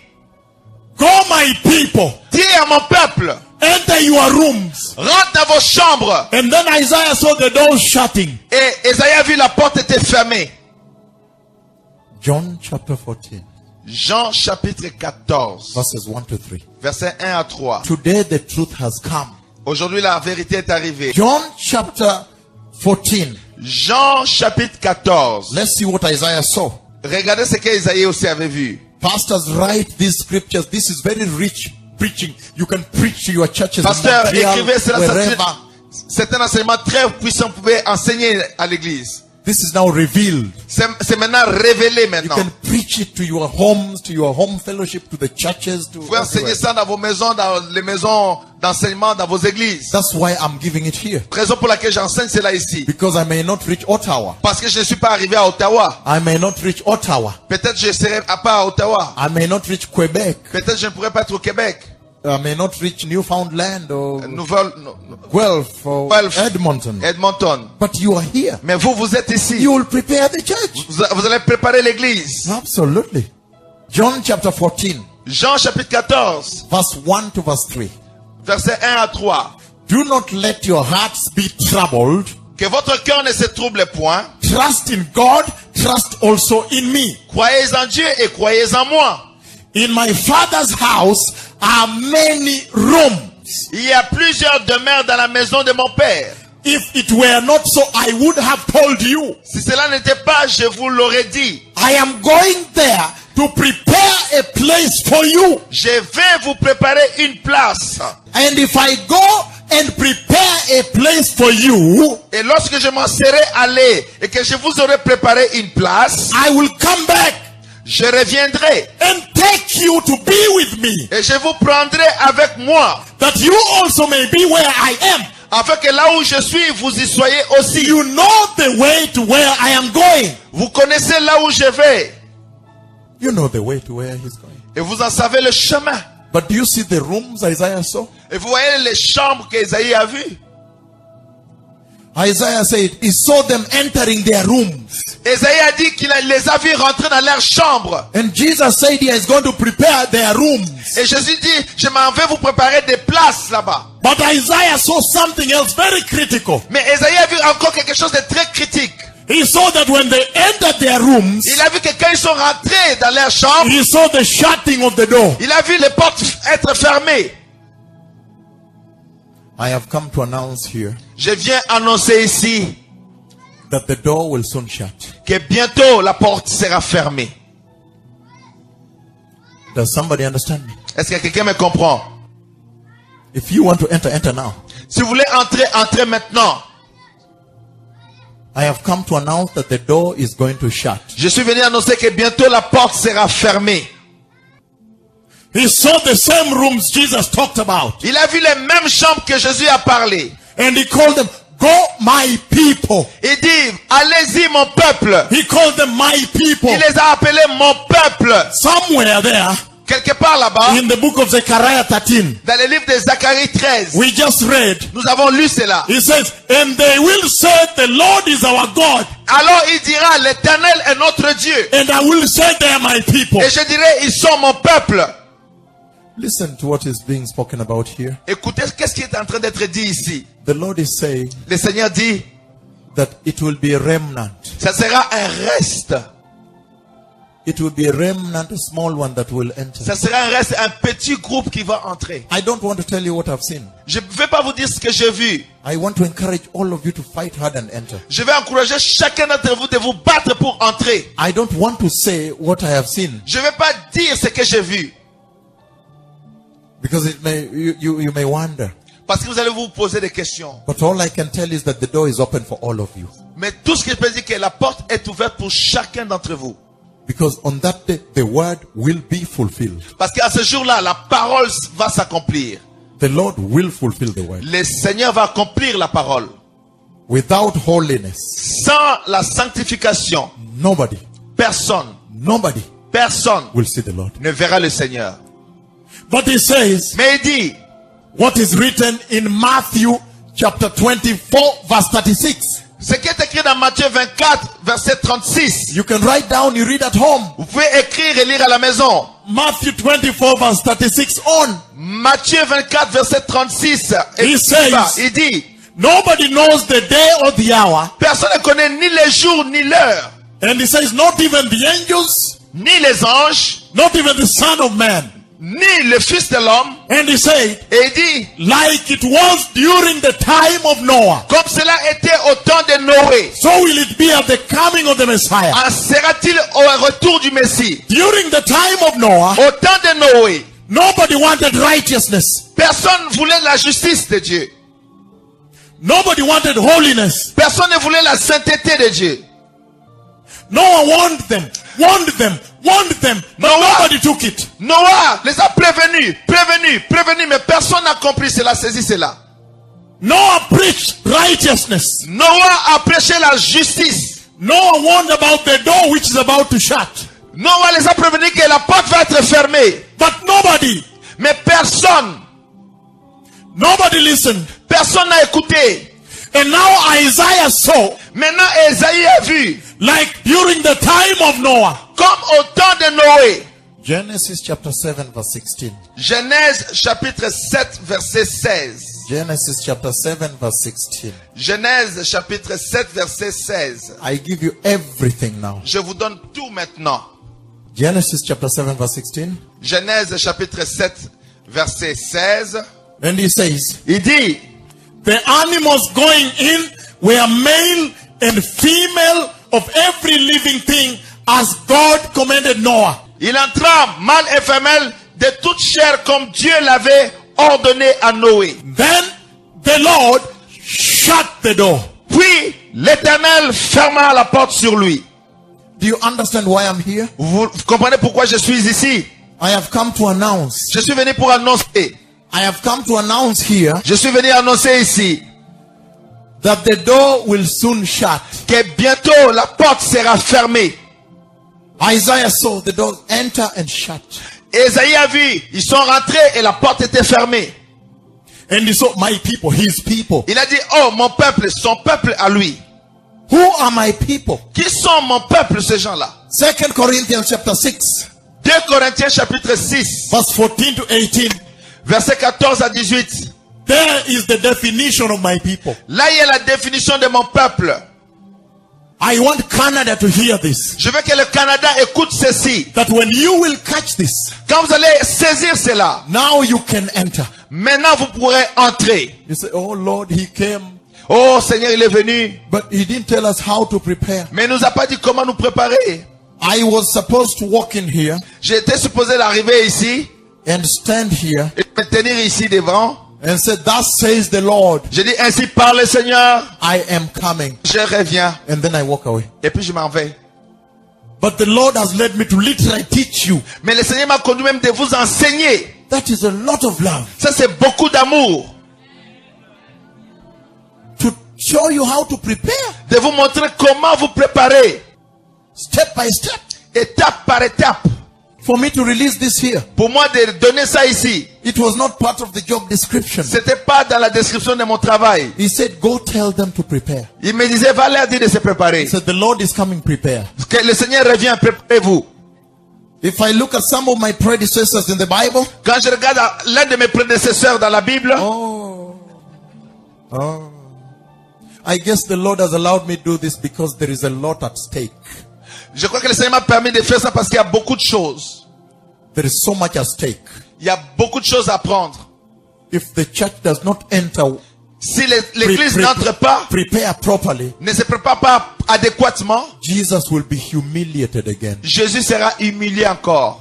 go my people, dis à mon peuple, enter your rooms. rentre dans vos chambres. And then Isaiah saw the door shutting. Et Ésaïe a vu la porte était fermée. John chapter 14, Jean chapitre 14, verses 1 to 3. versets 1 à 3. Today the truth has come. Aujourd'hui la vérité est arrivée. John chapter 14. Jean chapitre 14. Let's see what Isaiah saw. Regardez ce qu'Ésaïe aussi avait vu. Pastors write these scriptures. This is very rich preaching. You can preach to your churches in Pasteur, Montreal, écrivez cela. wherever. C'est un enseignement très puissant. Vous pouvez enseigner à l'église. This is now revealed. C'est maintenant révélé You maintenant. can preach it to your homes, to your home fellowship, to the churches. To Vous pouvez enseigner everywhere. ça dans vos maisons, dans les maisons d'enseignement, dans vos églises. That's why I'm giving it here. Raison pour laquelle j'enseigne cela ici. Because I may not reach Ottawa. Parce que je ne suis pas arrivé à Ottawa. I may not reach Ottawa. Peut-être je ne serai pas à Ottawa. I may not reach Quebec. Peut-être je ne pourrai pas être au Québec. I may not reach Newfoundland or Guelph or Guelph. Edmonton. Edmonton. But you are here. Mais vous êtes ici. You will prepare the church. Vous allez préparer l'église. Absolutely. John chapter 14, Jean chapitre 14, verse 1 to verse 3. versets 1 à 3. Do not let your hearts be troubled. Que votre cœur ne se trouble point. Trust in God. Trust also in me. Croyez en Dieu et croyez en moi. In my Father's house are many rooms. Il y a plusieurs demeures dans la maison de mon père. If it were not so, I would have told you. Si cela n'était pas, je vous l'aurais dit. I am going there to prepare a place for you. Je vais vous préparer une place. And if I go and prepare a place for you, Et lorsque je m'en serai allé et que je vous aurai préparé une place, I will come back je reviendrai and take you to be with me, et je vous prendrai avec moi, that you also may be where I am. afin que là où je suis, vous y soyez aussi. You know the way to where I am going. Vous connaissez là où je vais You know the way to where he's going. et vous en savez le chemin. But do you see the rooms Isaiah saw? Et vous voyez les chambres qu'Ésaïe a vues. Isaiah said he saw them entering their rooms. Ésaïe a dit qu'il les a vus rentrer dans leurs chambres. And Jesus said he is going to prepare their rooms. Et Jésus dit, je m'en vais vous préparer des places là-bas. But Isaiah saw something else very critical. Mais Ésaïe a vu encore quelque chose de très critique. He saw that when they entered their rooms, Il a vu que quand ils sont rentrés dans leurs chambres, he saw the shutting of the door. il a vu les portes être fermées. I have come to announce here Je viens annoncer ici that the door will soon shut. que bientôt la porte sera fermée. Does somebody understand me? Est-ce que quelqu'un me comprend? If you want to enter, enter now. Si vous voulez entrer, entrez maintenant. I have come to announce that the door is going to shut. Je suis venu annoncer que bientôt la porte sera fermée. He saw the same rooms Jesus talked about. Il a vu les mêmes chambres que Jésus a parlé. And he called them, go my people. Il dit, allez-y mon peuple. He called them my people. Il les a appelés mon peuple. Somewhere there, Quelque part là-bas, in the book of Zechariah 13, dans le livre de Zacharie 13, we just read, nous avons lu cela. he says, and they will say, the Lord is our God. Alors il dira, l'Éternel est notre Dieu. And I will say, they are my people. Et je dirai, ils sont mon peuple. Listen to what is being spoken about here. Écoutez, qu'est-ce qui est en train d'être dit ici? The Lord is saying Le Seigneur dit, that it will be a remnant. ça sera un reste. it will be a remnant, a small one that will enter. Ça sera un petit groupe qui va entrer. I don't want to tell you what I've seen. Je ne vais pas vous dire ce que j'ai vu. I want to encourage all of you to fight hard and enter. Je vais encourager chacun d'entre vous de vous battre pour entrer. I don't want to say what I have seen, Je ne vais pas dire ce que j'ai vu. because it may you may wonder. Parce que vous allez vous poser des questions. But all I can tell is that the door is open for all of you. Mais tout ce que je peux dire, c'est que la porte est ouverte pour chacun d'entre vous. Because on that day, the word will be fulfilled. Parce qu'à ce jour-là, la parole va s'accomplir. The Lord will fulfill the word. Le Seigneur va accomplir la parole. Without holiness, Sans la sanctification, nobody personne will see the Lord. ne verra le Seigneur. But he says, Mais il dit, what is written in Matthew chapter 24 verse 36. ce qui est écrit dans Matthieu 24, verset 36. You can write down, you read at home. Vous pouvez écrire et lire à la maison. Matthew 24 verse 36 on. Matthieu 24, verset 36. He says, Il dit, nobody knows the day or the hour. personne ne connaît ni les jours ni l'heure, And he says, not even the angels, ni les anges, not even the Son of Man. ni le Fils de l'homme. And he said, Et il dit, like it was during the time of Noah, comme cela était au temps de Noé, so will it be at the coming of the Messiah. en sera-t-il au retour du Messie. During the time of Noah, Au temps de Noé, nobody wanted righteousness. personne ne voulait la justice de Dieu. Nobody wanted holiness. Personne ne voulait la sainteté de Dieu. Noah warned them, but Noah- nobody took it. Noah les a prévenus, mais personne n'a compris cela, saisi cela. Noah preached righteousness. Noah a prêché la justice. Noah warned about the door which is about to shut. Noah les a prévenus que la porte va être fermée. But nobody listened. Personne n'a écouté. And now Isaiah saw, Maintenant, Esaïe a vu, like during the time of Noah. comme au temps de Noé. Genesis chapter 7 verse 16. Genèse chapitre 7 verset 16. Genesis chapter 7 verse 16. Genèse chapitre 7 verset 16. I give you everything now. Je vous donne tout maintenant. Genesis chapter 7 verse 16. Genèse chapitre 7 verset 16. And he says, Il dit, the animals going in were male and female of every living thing as God commanded Noah. il entra mâle et femelle de toute chair comme Dieu l'avait ordonné à Noé. Then the Lord shut the door. Puis l'Éternel ferma la porte sur lui. Do you understand why I'm here? Vous comprenez pourquoi je suis ici? I have come to announce. Je suis venu pour annoncer. I have come to announce here Je suis venu annoncer ici that the door will soon shut. que bientôt la porte sera fermée. Isaiah saw the door enter and shut. Esaïe a vu, ils sont rentrés et la porte était fermée. And he saw my people, his people. Il a dit, oh mon peuple, son peuple à lui. Who are my people? Qui sont mon peuple ces gens-là? 2 Corinthians chapter 6, 2 Corinthiens chapitre 6, verse 14 to 18. verset 14 à 18. There is the definition of my people. Là, il y a la définition de mon peuple. I want Canada to hear this. Je veux que le Canada écoute ceci. That when you will catch this, Quand vous allez saisir cela, now you can enter. maintenant vous pourrez entrer. You say, oh Lord, he came, Oh Seigneur, il est venu, but he didn't tell us how to prepare. mais il nous a pas dit comment nous préparer. I was supposed to walk in here J'étais supposé d'arriver ici and stand here et me tenir ici devant. and say, thus says the Lord, J'ai dit, ainsi parle le Seigneur, I am coming. je reviens. And then I walk away. Et puis je m'en vais. But the Lord has led me to literally teach you. Mais le Seigneur m'a conduit même de vous enseigner. That is a lot of love. Ça c'est beaucoup d'amour. To show you how to prepare. De vous montrer comment vous préparer. Step by step. Étape par étape. For me to release this here. Pour moi de donner ça ici. It was not part of the job description. C'était pas dans la description de mon travail. He said, go tell them to prepare. Il me disait, va leur dire de se préparer. He said, the Lord is coming, prepare. Que le Seigneur revient, préparez-vous. If I look at some of my predecessors in the Bible, Quand je regarde l'un de mes prédécesseurs dans la Bible, I guess the Lord has allowed me to do this because there is a lot at stake. Je crois que le Seigneur m'a permis de faire ça parce qu'il y a beaucoup de choses. There is so much at stake. Il y a beaucoup de choses à prendre. If the church does not enter, Si l'église n'entre pas, prepare properly, ne se prépare pas adéquatement, Jesus will be humiliated again. Jésus sera humilié encore.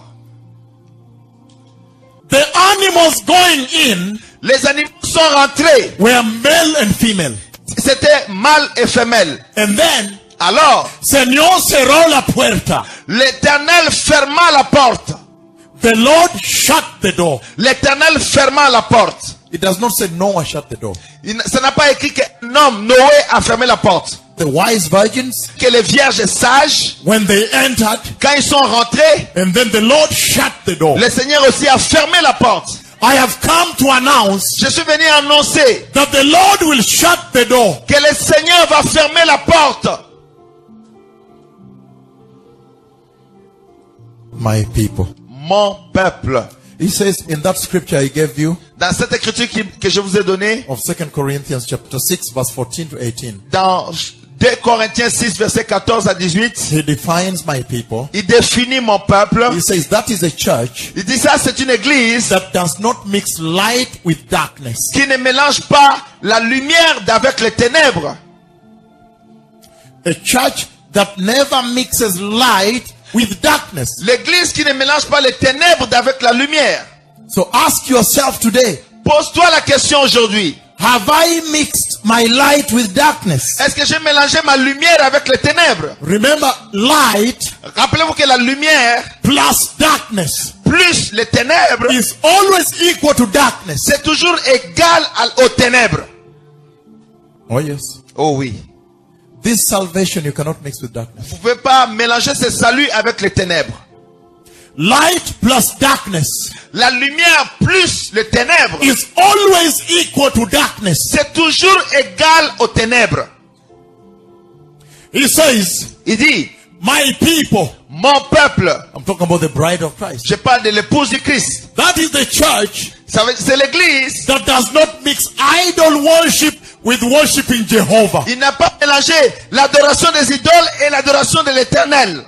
The animals going in Les animaux sont rentrés. were male and female. C'était mâle et femelle. And then, Alors, Señor cerró la puerta. l'Éternel ferma la porte. The Lord shut the door. L'Éternel ferma la porte. It does not say Noah shut the door. Ça n'a pas écrit qu'un homme, Noé, a fermé la porte. The wise virgins, Que les vierges sages, when they entered, quand ils sont rentrés, and then the Lord shut the door. le Seigneur aussi a fermé la porte. I have come to announce Je suis venu annoncer that the Lord will shut the door. que le Seigneur va fermer la porte. My people. Mon peuple. He says in that scripture I gave you Dans cette écriture que je vous ai donnée, of 2 Corinthians chapter 6 verse 14 to 18, dans 2 Corinthiens 6, versets 14 à 18, he defines my people. il définit mon peuple. He says that is a church Il dit ça, c'est une église that does not mix light with darkness. qui ne mélange pas la lumière avec les ténèbres. A church that never mixes light with darkness. L'église qui ne mélange pas les ténèbres avec la lumière. So ask yourself today, Pose-toi la question aujourd'hui. have I mixed my light with darkness? Est-ce que j'ai mélangé ma lumière avec les ténèbres? Remember, light Rappelez-vous que la lumière plus darkness plus les ténèbres, is always equal to darkness. c'est toujours égal aux ténèbres. Oh yes. Oh oui. This salvation you cannot mix with darkness. Vous ne pouvez pas mélanger ce salut avec les ténèbres. Light plus darkness La lumière plus les ténèbres, is always equal to darkness. c'est toujours égal aux ténèbres. He says, Il dit, my people, mon peuple, I'm talking about the bride of Christ. je parle de l'épouse du Christ. That is the church C'est l'église. that does not mix idol worship with worshiping Jehovah. Il n'a pas mélangé l'adoration des idoles et l'adoration de l'éternel.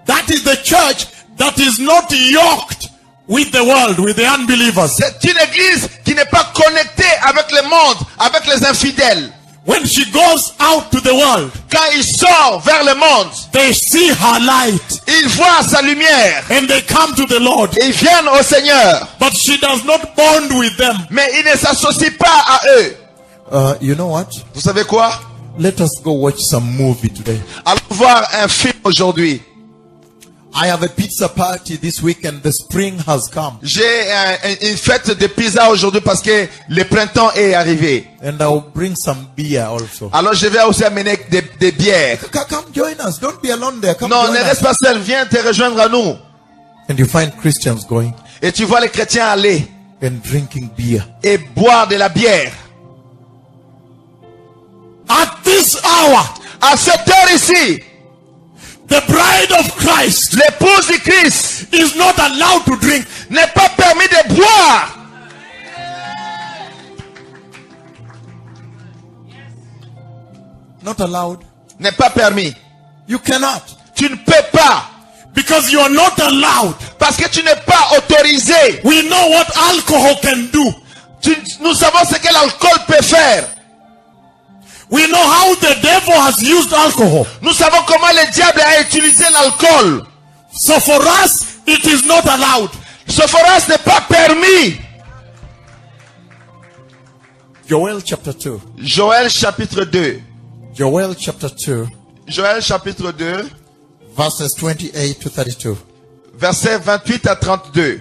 That is the church that is not yoked with the world, with the unbelievers. C'est une église qui n'est pas connectée avec le monde, avec les infidèles. When she goes out to the world, Quand il sort vers le monde, they see her light ils voient sa lumière. and they come to the Lord. Ils viennent au Seigneur. But she does not bond with them. Mais ils ne s'associent pas à eux. You know what? Vous savez quoi? Let us go watch some movie today. Allons voir un film aujourd'hui. I have a pizza party this weekend. The spring has come. J'ai une fête de pizza aujourd'hui parce que le printemps est arrivé. And I'll bring some beer also. Alors je vais aussi amener des bières. Come join us. Don't be alone there. Come Non, join ne us. reste pas seul. Viens te rejoindre à nous. And you find Christians going Et tu vois les chrétiens aller and drinking beer. et boire de la bière. At this hour, À cette heure ici, the bride of Christ l'épouse du Christ is not allowed to drink. n'est pas permis de boire. Not allowed. N'est pas permis. You cannot. Tu ne peux pas. Because you are not allowed. Parce que tu n'es pas autorisé. We know what alcohol can do. Nous savons ce que l'alcool peut faire. We know how the devil has used alcohol. Nous savons comment le diable a utilisé l'alcool. So for us, it is not allowed. Sophoras n'est pas permis. Joel chapter 2. Joël chapitre 2. Joel chapter 2, Joël chapitre 2, verses 28 to 32. versets 28 à 32.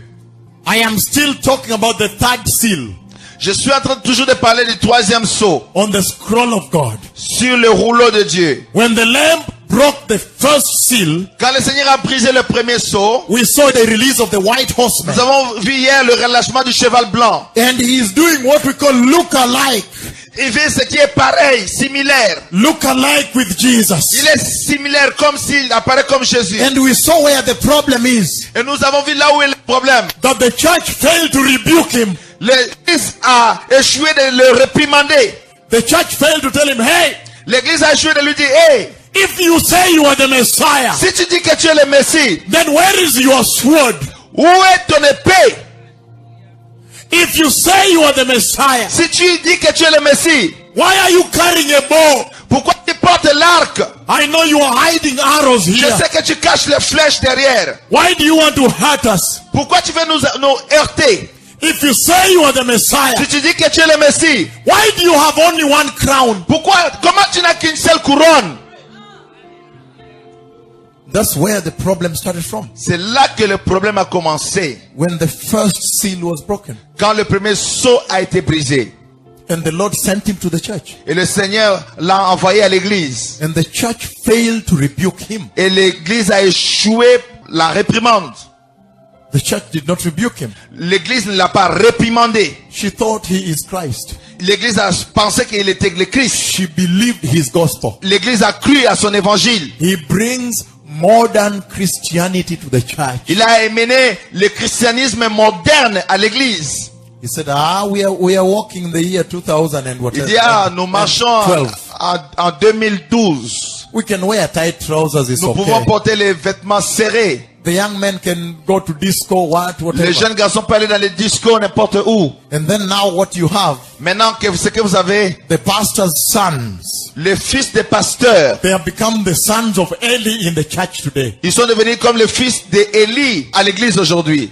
I am still talking about the third seal Je suis en train toujours de parler du troisième sceau on the scroll of God. sur le rouleau de Dieu. When the Lamb broke the first seal, Quand le Seigneur a brisé le premier sceau, we saw the release of the white horseman. nous avons vu hier le relâchement du cheval blanc. And he is doing what we call look-alike. Il fait ce qui est pareil, similaire. Look-alike with Jesus. Il est similaire comme s'il apparaît comme Jésus. And we saw where the problem is. Et nous avons vu là où est le problème. That the church failed to rebuke him. L'Église a échoué de le réprimander. The church failed to tell him, hey, L'Église a échoué de lui dire, hey, If you say you are the Messiah, Si tu dis que tu es le Messie, then where is your sword? où est ton épée? If you say you are the Messiah, Si tu dis que tu es le Messie, why are you carrying a bow? pourquoi tu portes l'arc? I know you are hiding arrows Je here. sais que tu caches les flèches derrière. Why do you want to hurt us? Pourquoi tu veux nous heurter? If you say you are the Messiah, Si tu dis que tu es le Messie, why do you have only one crown? comment tu n'as qu'une seule couronne? That's where the problem started from. C'est là que le problème a commencé. When the first seal was broken. Quand le premier sceau a été brisé. And the Lord sent him to the church. Et le Seigneur l'a envoyé à l'église. And the church failed to rebuke him. Et l'église a échoué la réprimande. The church did not rebuke him. L'église ne l'a pas réprimandé. She thought he is Christ. L'église a pensé qu'il était le Christ. She believed his gospel. L'église a cru à son évangile. He brings modern Christianity to the church. Il a amené le christianisme moderne à l'église. He said, we are walking in the year 2000 and whatever. Il dit, nous marchons en 2012. We can wear tight trousers, it's Nous pouvons okay. porter les vêtements serrés. The young men can go to disco, whatever. Les jeunes garçons peuvent aller dans les discos n'importe où. And then now what you have, Maintenant, ce que vous avez, the pastor's sons, les fils des pasteurs, they have become the sons of Eli in the church today. ils sont devenus comme les fils d'Élie à l'église aujourd'hui.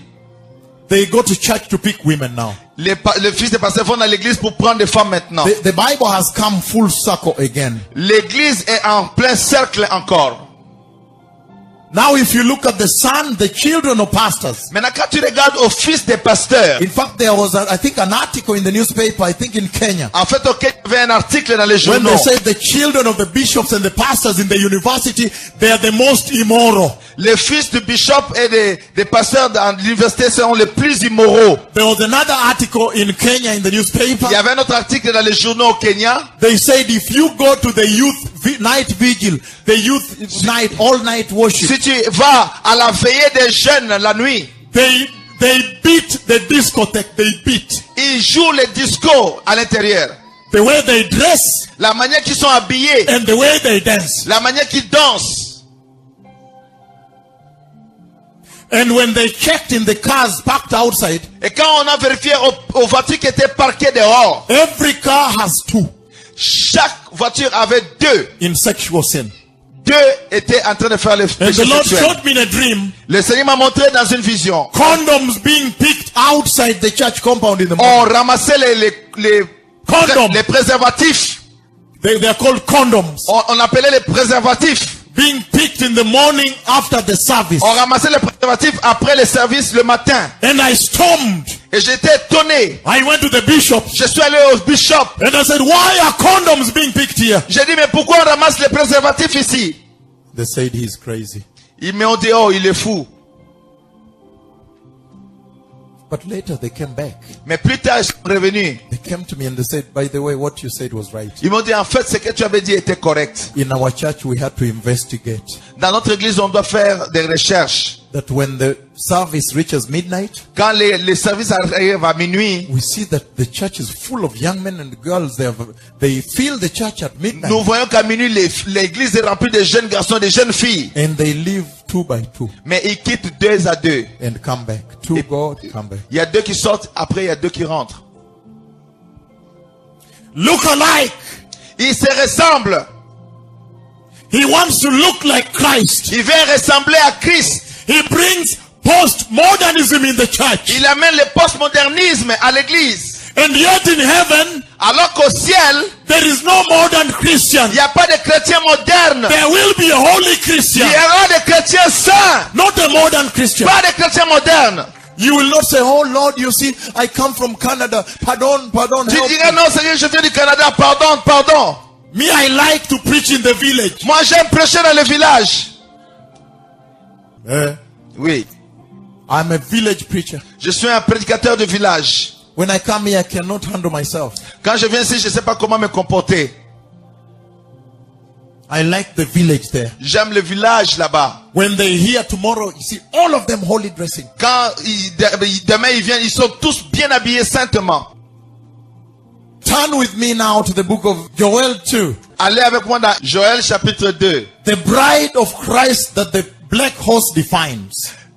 They go to church to pick women now. Les fils des pasteurs vont dans l'église pour prendre des femmes maintenant. The Bible has come full circle again. L'église est en plein cercle encore. Now if you look at the son, the children of pastors. Maintenant, quand tu regardes aux fils des pasteurs, In fact, there was, I think, an article in the newspaper, I think in Kenya. en fait, il y avait un article dans les When journaux. they say the children of the bishops and the pastors in the university, they are the most immoral. Les fils du bishop et des pasteurs dans l'université seront les plus immoraux. There was another article in Kenya in the newspaper. Il y avait un autre article dans les journaux au Kenya. They said if you go to the youth night vigil, the youth night, all night worship, Si tu vas à la veillée des jeunes la nuit, they beat the discotheque, they beat. ils jouent les discos à l'intérieur. The way they dress La manière qu'ils sont habillés, and the way they dance. la manière qu'ils dansent. And when they checked in the cars parked outside, Et quand on a vérifié aux voitures qui étaient parquées dehors, every car has two chaque voiture avait deux. in sexual sin. Deux étaient en train de faire le And péché the Lord sexuel. showed me in a dream Le Seigneur m'a montré dans une vision. condoms being picked outside the church compound in the On morning. ramassait Condoms. les préservatifs. They are called condoms. On appelait les préservatifs. Being picked in the morning after the service. On ramassait les préservatifs après le service le matin. And I stormed. Et j'étais étonné. I went to the bishop. Je suis allé au bishop. And I said, why are condoms being picked here? J'ai dit, mais pourquoi on ramasse les préservatifs ici? They said he's crazy. Ils m'ont dit, oh, il est fou. But later they came back. Mais plus tard, ils sont revenus. They came to me and they said, by the way, what you said was right. Ils m'ont dit, en fait, ce que tu avais dit était correct. In our church, we had to investigate Dans notre église, on doit faire des recherches. that when the service reaches midnight, Quand les services arrivent à minuit, we see that the church is full of young men and girls. They fill the church at midnight nous voyons qu'à minuit, l'église est remplie de jeunes garçons, de jeunes filles. and they leave 2 by 2 Mais ils quittent deux à deux. and come back. 2 go, come back. Il y a deux qui sortent, après il y a deux qui rentrent. Look alike. Ils se ressemblent. He wants to look like Christ. Il veut ressembler à Christ. He brings postmodernism in the church. Il amène le postmodernisme à l'église. And yet in heaven, Alors qu'au ciel, there is no modern Christian. il n'y a pas de chrétiens modernes. There will be a holy Il Christian, y aura des chrétiens saints. not a modern Christian. Pas de chrétiens modernes. You will not say, oh Lord, you see, I come from Canada. Pardon, Tu help diras, me. non Seigneur, je viens du Canada. Pardon, pardon. Me, I like to preach in the village. Moi, j'aime prêcher dans le village. Oui. I'm a village preacher. Je suis un prédicateur de village. When I come here, I cannot handle myself. Quand je viens ici, je ne sais pas comment me comporter. I like the village there. J'aime le village là-bas. When they hear tomorrow, you see all of them holy dressing. Quand demain ils viennent, ils sont tous bien habillés saintement. Turn with me now to the book of Joel 2. Allez avec moi dans Joël chapitre 2. The bride of Christ that the black horse defines.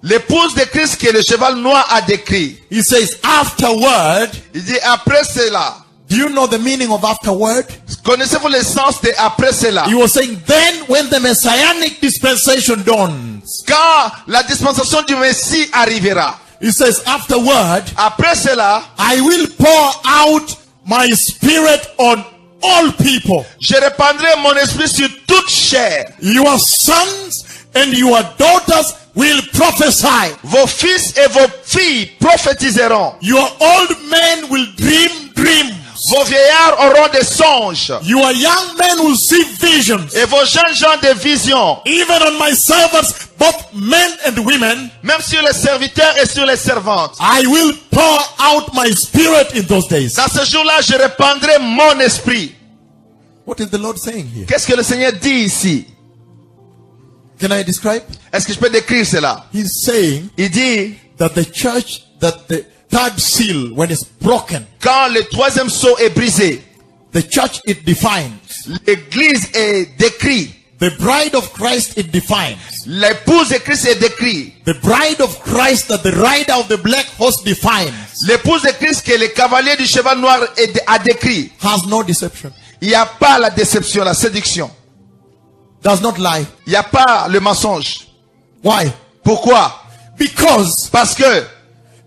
L'épouse de Christ que le cheval noir a décrit. He says, afterward. Il dit après cela. Do you know the meaning of afterward? Connaissez-vous le sens de après cela? He was saying, then when the messianic dispensation dawns. Quand la dispensation du Messie arrivera. He says, afterward. Après cela. I will pour out my spirit on all people. Je répandrai mon esprit sur toute chair. Your sons and your daughters will prophesy. Vos fils et vos filles prophétiseront. Your old men will dream dreams. Vos vieillards auront des songes. Your young men will see visions. Et vos jeunes gens des visions. Even on my servants, both men and women. Même sur les serviteurs et sur les servantes. I will pour out my spirit in those days. Dans ce jour-là, je répandrai mon esprit. What is the Lord saying here? Qu'est-ce que le Seigneur dit ici? Can I describe? Est-ce que je peux décrire cela? He's saying Il dit that the church, that the third seal, when it's broken, quand le troisième sceau est brisé, the church it defines. l'église est décrite. The bride of Christ it defines. L'épouse de Christ est décrite. The bride of Christ that the rider of the black horse defines. L'épouse de Christ que le cavalier du cheval noir a décrit. Has no deception. Il n'y a pas la déception, la séduction. Does not lie. Il n'y a pas le mensonge. Why? Pourquoi? Because Parce que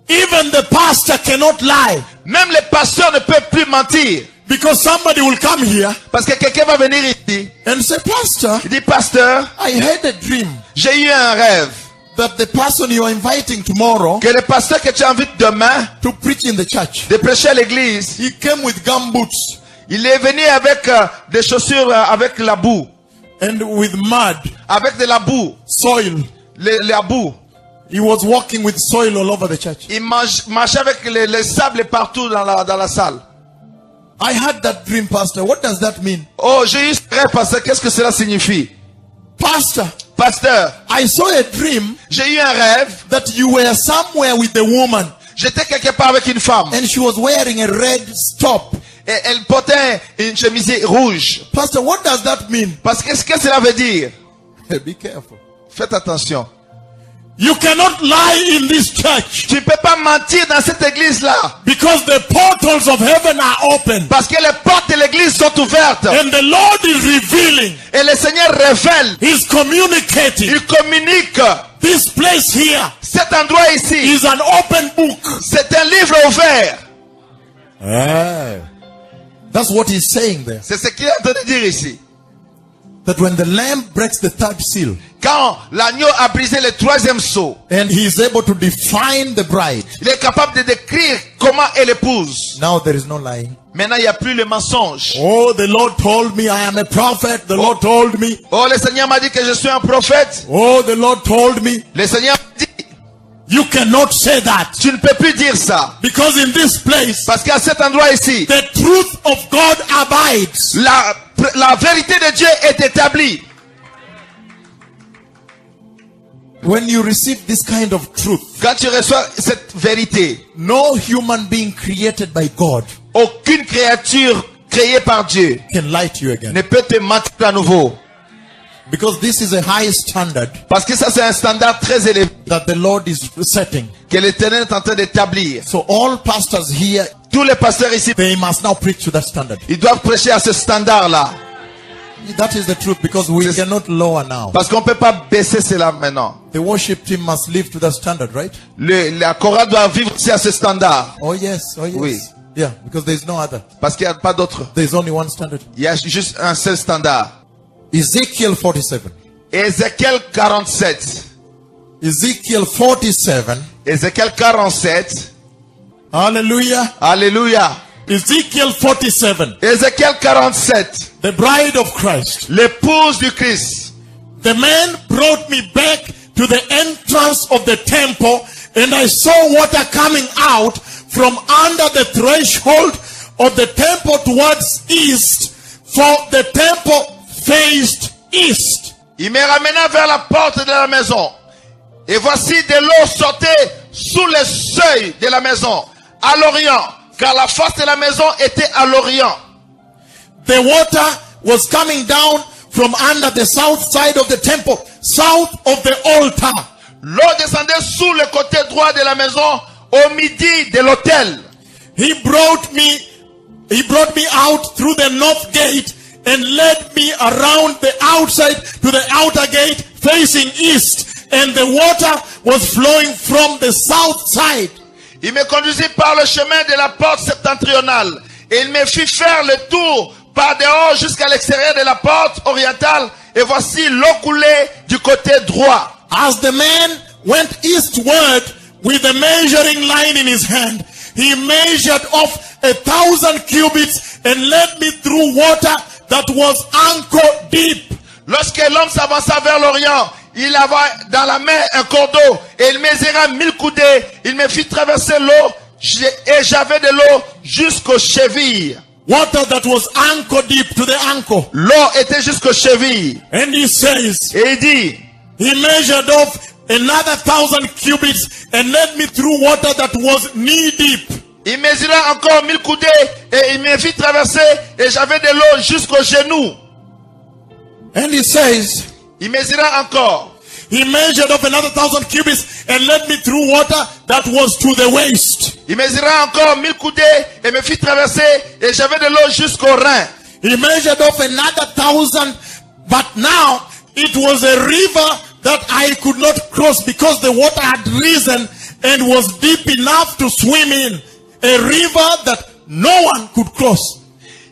even the pastor cannot lie. même les pasteurs ne peuvent plus mentir. Because somebody will come here Parce que quelqu'un va venir ici. and say, Pastor, Il dit, pasteur, I had a dream j'ai eu un rêve. that the person you are inviting tomorrow Que le pasteur que tu invites demain to preach in the church, de prêcher à l'église, he came with gumboots il est venu avec des chaussures avec la boue. and with mud, Avec de la boue. soil. La boue. He was walking with soil all over the church. Il marchait avec les sables partout dans la salle. I had that dream, Pastor. What does that mean? Oh, j'ai eu ce rêve, pasteur. Qu'est-ce que cela signifie? Pastor, Pasteur, I saw a dream j'ai eu un rêve. that you were somewhere with a woman J'étais quelque part avec une femme. and she was wearing a red top. Et elle portait une chemise rouge. Pastor, what does that mean? Parce que qu'est-ce que cela veut dire? Be careful. Faites attention. You cannot lie in this church Tu ne peux pas mentir dans cette église-là. because the portals of heaven are open Parce que les portes de l'église sont ouvertes. and the Lord is revealing. Et le Seigneur révèle. He's communicating. Il communique. This place here Cet endroit ici, is an open book. c'est un livre ouvert. That's what he's saying there. C'est ce qu'il est en train de dire ici. That when the lamb breaks the third seal Quand l'agneau a brisé le troisième sceau, and he is able to define the bride, il est capable de décrire comment est l'épouse. now there is no lying. Maintenant, il n'y a plus le mensonge. Oh, the Lord told me I am a prophet. The Lord told me. Oh, le Seigneur m'a dit que je suis un prophète. Oh, the Lord told me. Le Seigneur m'a dit, You cannot say that. tu ne peux plus dire ça. Because in this place, Parce qu'à cet endroit ici, the truth of God abides. la vérité de Dieu est établie. When you receive this kind of truth, Quand tu reçois cette vérité, no human being created by God aucune créature créée par Dieu can lie to you again. ne peut te mentir à nouveau. Because this is a high standard Parce que ça, c'est un standard très élevé that the Lord is setting. que l'Éternel est en train d'établir. So all pastors here, Tous les pasteurs ici, they must now preach to that standard. ils doivent prêcher à ce standard-là. That is the truth, because we Yes. cannot lower now. Parce qu'on ne peut pas baisser cela maintenant. The worship team must live to that standard, right? La chorale doit vivre aussi à ce standard. Oh yes, oh yes. Oui. Yeah, because there is no other. Parce qu'il n'y a pas d'autre. There is only one standard. Il y a juste un seul standard. Ezekiel 47. Ézéchiel 47. Ezekiel 47. Ézéchiel 47. Hallelujah. Alléluia. Ezekiel 47. Ézéchiel 47. The bride of Christ. L'épouse du Christ. The man brought me back to the entrance of the temple, and I saw water coming out from under the threshold of the temple towards east, for the temple faced east. Il me ramena vers la porte de la maison. Et voici de l'eau sortait sous le seuil de la maison, à l'orient, car la face de la maison était à l'orient. The water was coming down from under the south side of the temple, south of the altar. L'eau descendait sous le côté droit de la maison, au midi de l'autel. He brought me out through the north gate and led me around the outside to the outer gate facing east. And the water was flowing from the south side. Il me conduisit par le chemin de la porte septentrionale. Et il me fit faire le tour par dehors jusqu'à l'extérieur de la porte orientale. Et voici l'eau coulait du côté droit. As the man went eastward with the measuring line in his hand, he measured off 1,000 cubits and led me through water that was ankle deep. Lorsque l'homme s'avança vers l'Orient, il avait dans la main un corps d'eau et il mesura 1000 coudées. Il me fit traverser l'eau et j'avais de l'eau jusqu'aux chevilles. Water that was ankle deep to the ankle. L'eau était jusqu'aux chevilles. And he says, Et il dit, he measured off another 1,000 cubits and led me through water that was knee deep. il mesura encore 1000 coudées et il me fit traverser et j'avais de l'eau jusqu'aux genoux. And he says, Il mesura encore. he measured off another 1,000 cubits and led me through water that was to the waist. Il mesura encore 1000 coudées et me fit traverser et j'avais de l'eau jusqu'au rein. He measured off another 1,000, but now it was a river that I could not cross because the water had risen and was deep enough to swim in. A river that no one could cross.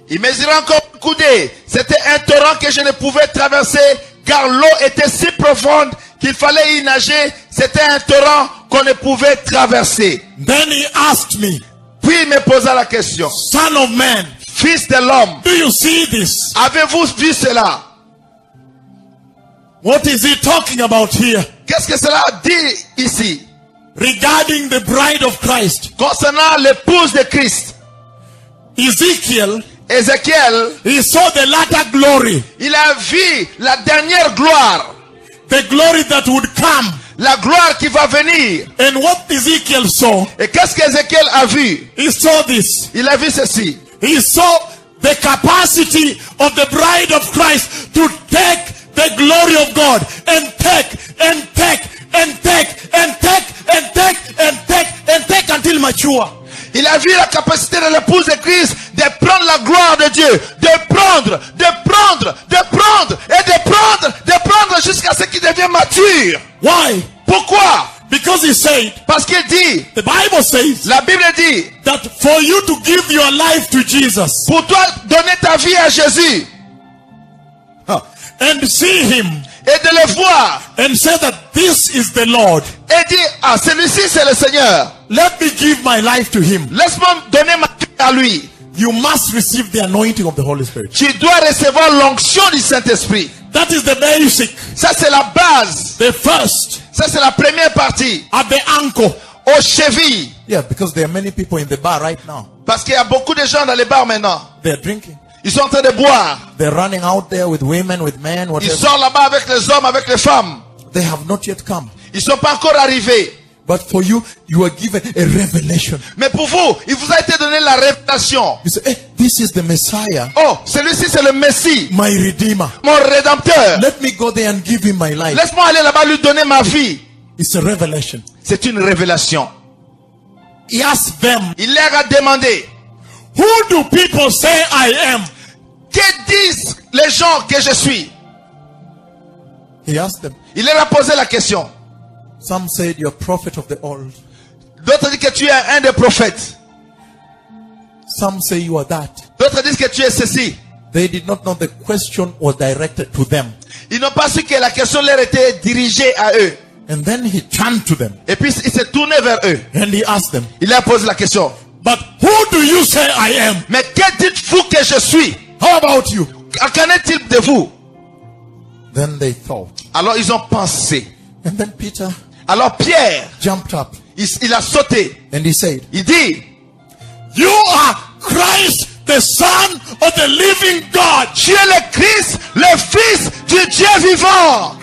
Il mesura encore 1000 coudées. C'était un torrent que je ne pouvais traverser car l'eau était si profonde qu'il fallait y nager. C'était un torrent qu'on ne pouvait traverser. Then he asked me, Puis il me posa la question. Son of man, Fils de l'homme, do you see this? avez-vous vu cela? What is he talking about here? Qu'est-ce que cela dit ici? Regarding the bride of Christ. Concernant l'épouse de Christ. Ezekiel, Ézéchiel, he saw the latter glory. il a vu la dernière gloire. The glory that would come. La gloire qui va venir. And what Ezekiel saw, Et qu'est-ce qu'Ézéchiel a vu? he saw this. Il a vu ceci. He saw the capacity of the bride of Christ to take the glory of God and take and take and take and take and take and take and take until mature. Il a vu la capacité de l'épouse de Christ de prendre la gloire de Dieu, de prendre et de prendre jusqu'à ce qu'il devienne mature. Why? Pourquoi? Because he said, Parce qu'il dit, the Bible says la Bible dit, that for you to give your life to Jesus pour toi donner ta vie à Jésus and see him et de le voir and say that this is the Lord, et dire, ah, celui-ci c'est le Seigneur. let me give my life to him. Laisse-moi donner ma vie à lui. You must receive the anointing of the Holy Spirit. Tu dois recevoir l'onction du Saint-Esprit. That is the basic, Ça c'est la base. the first, Ça c'est la première partie. at the ankle. Aux chevilles. Yeah, because there are many people in the bar right now. Parce qu'il y a beaucoup de gens dans les bars maintenant. They're drinking. Ils sont en train de boire. They're running out there with women, with men, Ils whatever. sortent là-bas avec les hommes, avec les femmes. They have not yet come. Ils ne sont pas encore arrivés. But for you, you are given a revelation. Mais pour vous, il vous a été donné la révélation. You say, hey, this is the Messiah, Oh, celui-ci c'est le Messie, my Redeemer. mon Rédempteur. Let me go there and give him my life. Laisse-moi aller là-bas lui donner ma vie. It's a revelation. C'est une révélation. He asked them, Il leur a demandé, who do people say I am? que disent les gens que je suis? He asked them. Il leur a posé la question. Some said you're a prophet of the old. D'autres disent que tu es un des prophètes. Some say you are that. D'autres disent que tu es ceci. They did not know the question was directed to them. Ils n'ont pas su que la question leur était dirigée à eux. And then he turned to them Et puis il s'est tourné vers eux. and he asked them, Il leur pose la question. but who do you say I am? Mais que dites-vous que je suis? How about you? Qu'en est-il de vous? Then they thought. Alors ils ont pensé. And then Peter Alors Pierre, jumped up il a sauté. and he said, Il dit, you are Christ, the Son of the living God. tu es le Christ, le Fils du Dieu vivant.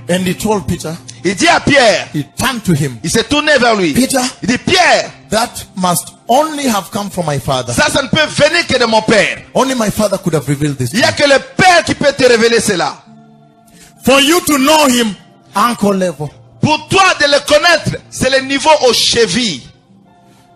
And he told Peter, Il dit à Pierre, he turned to him, il s'est tourné vers lui. Peter, Il dit, Pierre, that must only have come from my Father. Ça ne peut venir que de mon Père. Only my Father could have revealed this. Il n'y a que le Père qui peut te révéler cela. For you to know him, ankle level. Pour toi de le connaître, c'est le niveau aux chevilles.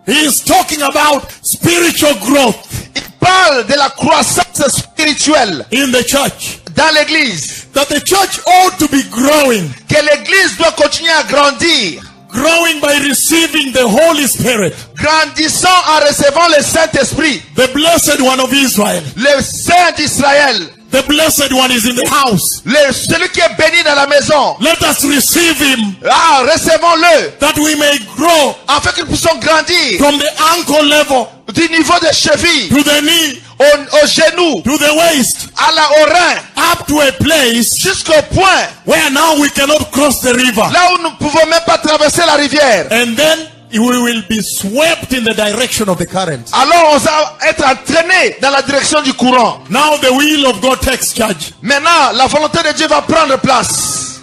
He is talking about spiritual growth Il parle de la croissance spirituelle in the church. dans l'église. That the church ought to be growing. Que l'église doit continuer à grandir. Growing by receiving the Holy Spirit, Grandissant en recevant le Saint-Esprit. the blessed one of Israel. Le Saint d'Israël. The blessed one is in the house. Celui qui est béni dans la maison. Let us receive him Ah, recevons-le. that we may grow Afin que nous puissions grandir. from the ankle level Du niveau des chevilles. to the knee Au genou. to the waist Au rein. up to a place Jusqu'au point. where now we cannot cross the river. Là où nous ne pouvons même pas traverser la rivière. And then we will be swept in the direction of the current. Alors on va être entraîné dans la direction du courant. Now the will of God takes charge. Maintenant, la volonté de Dieu va prendre place.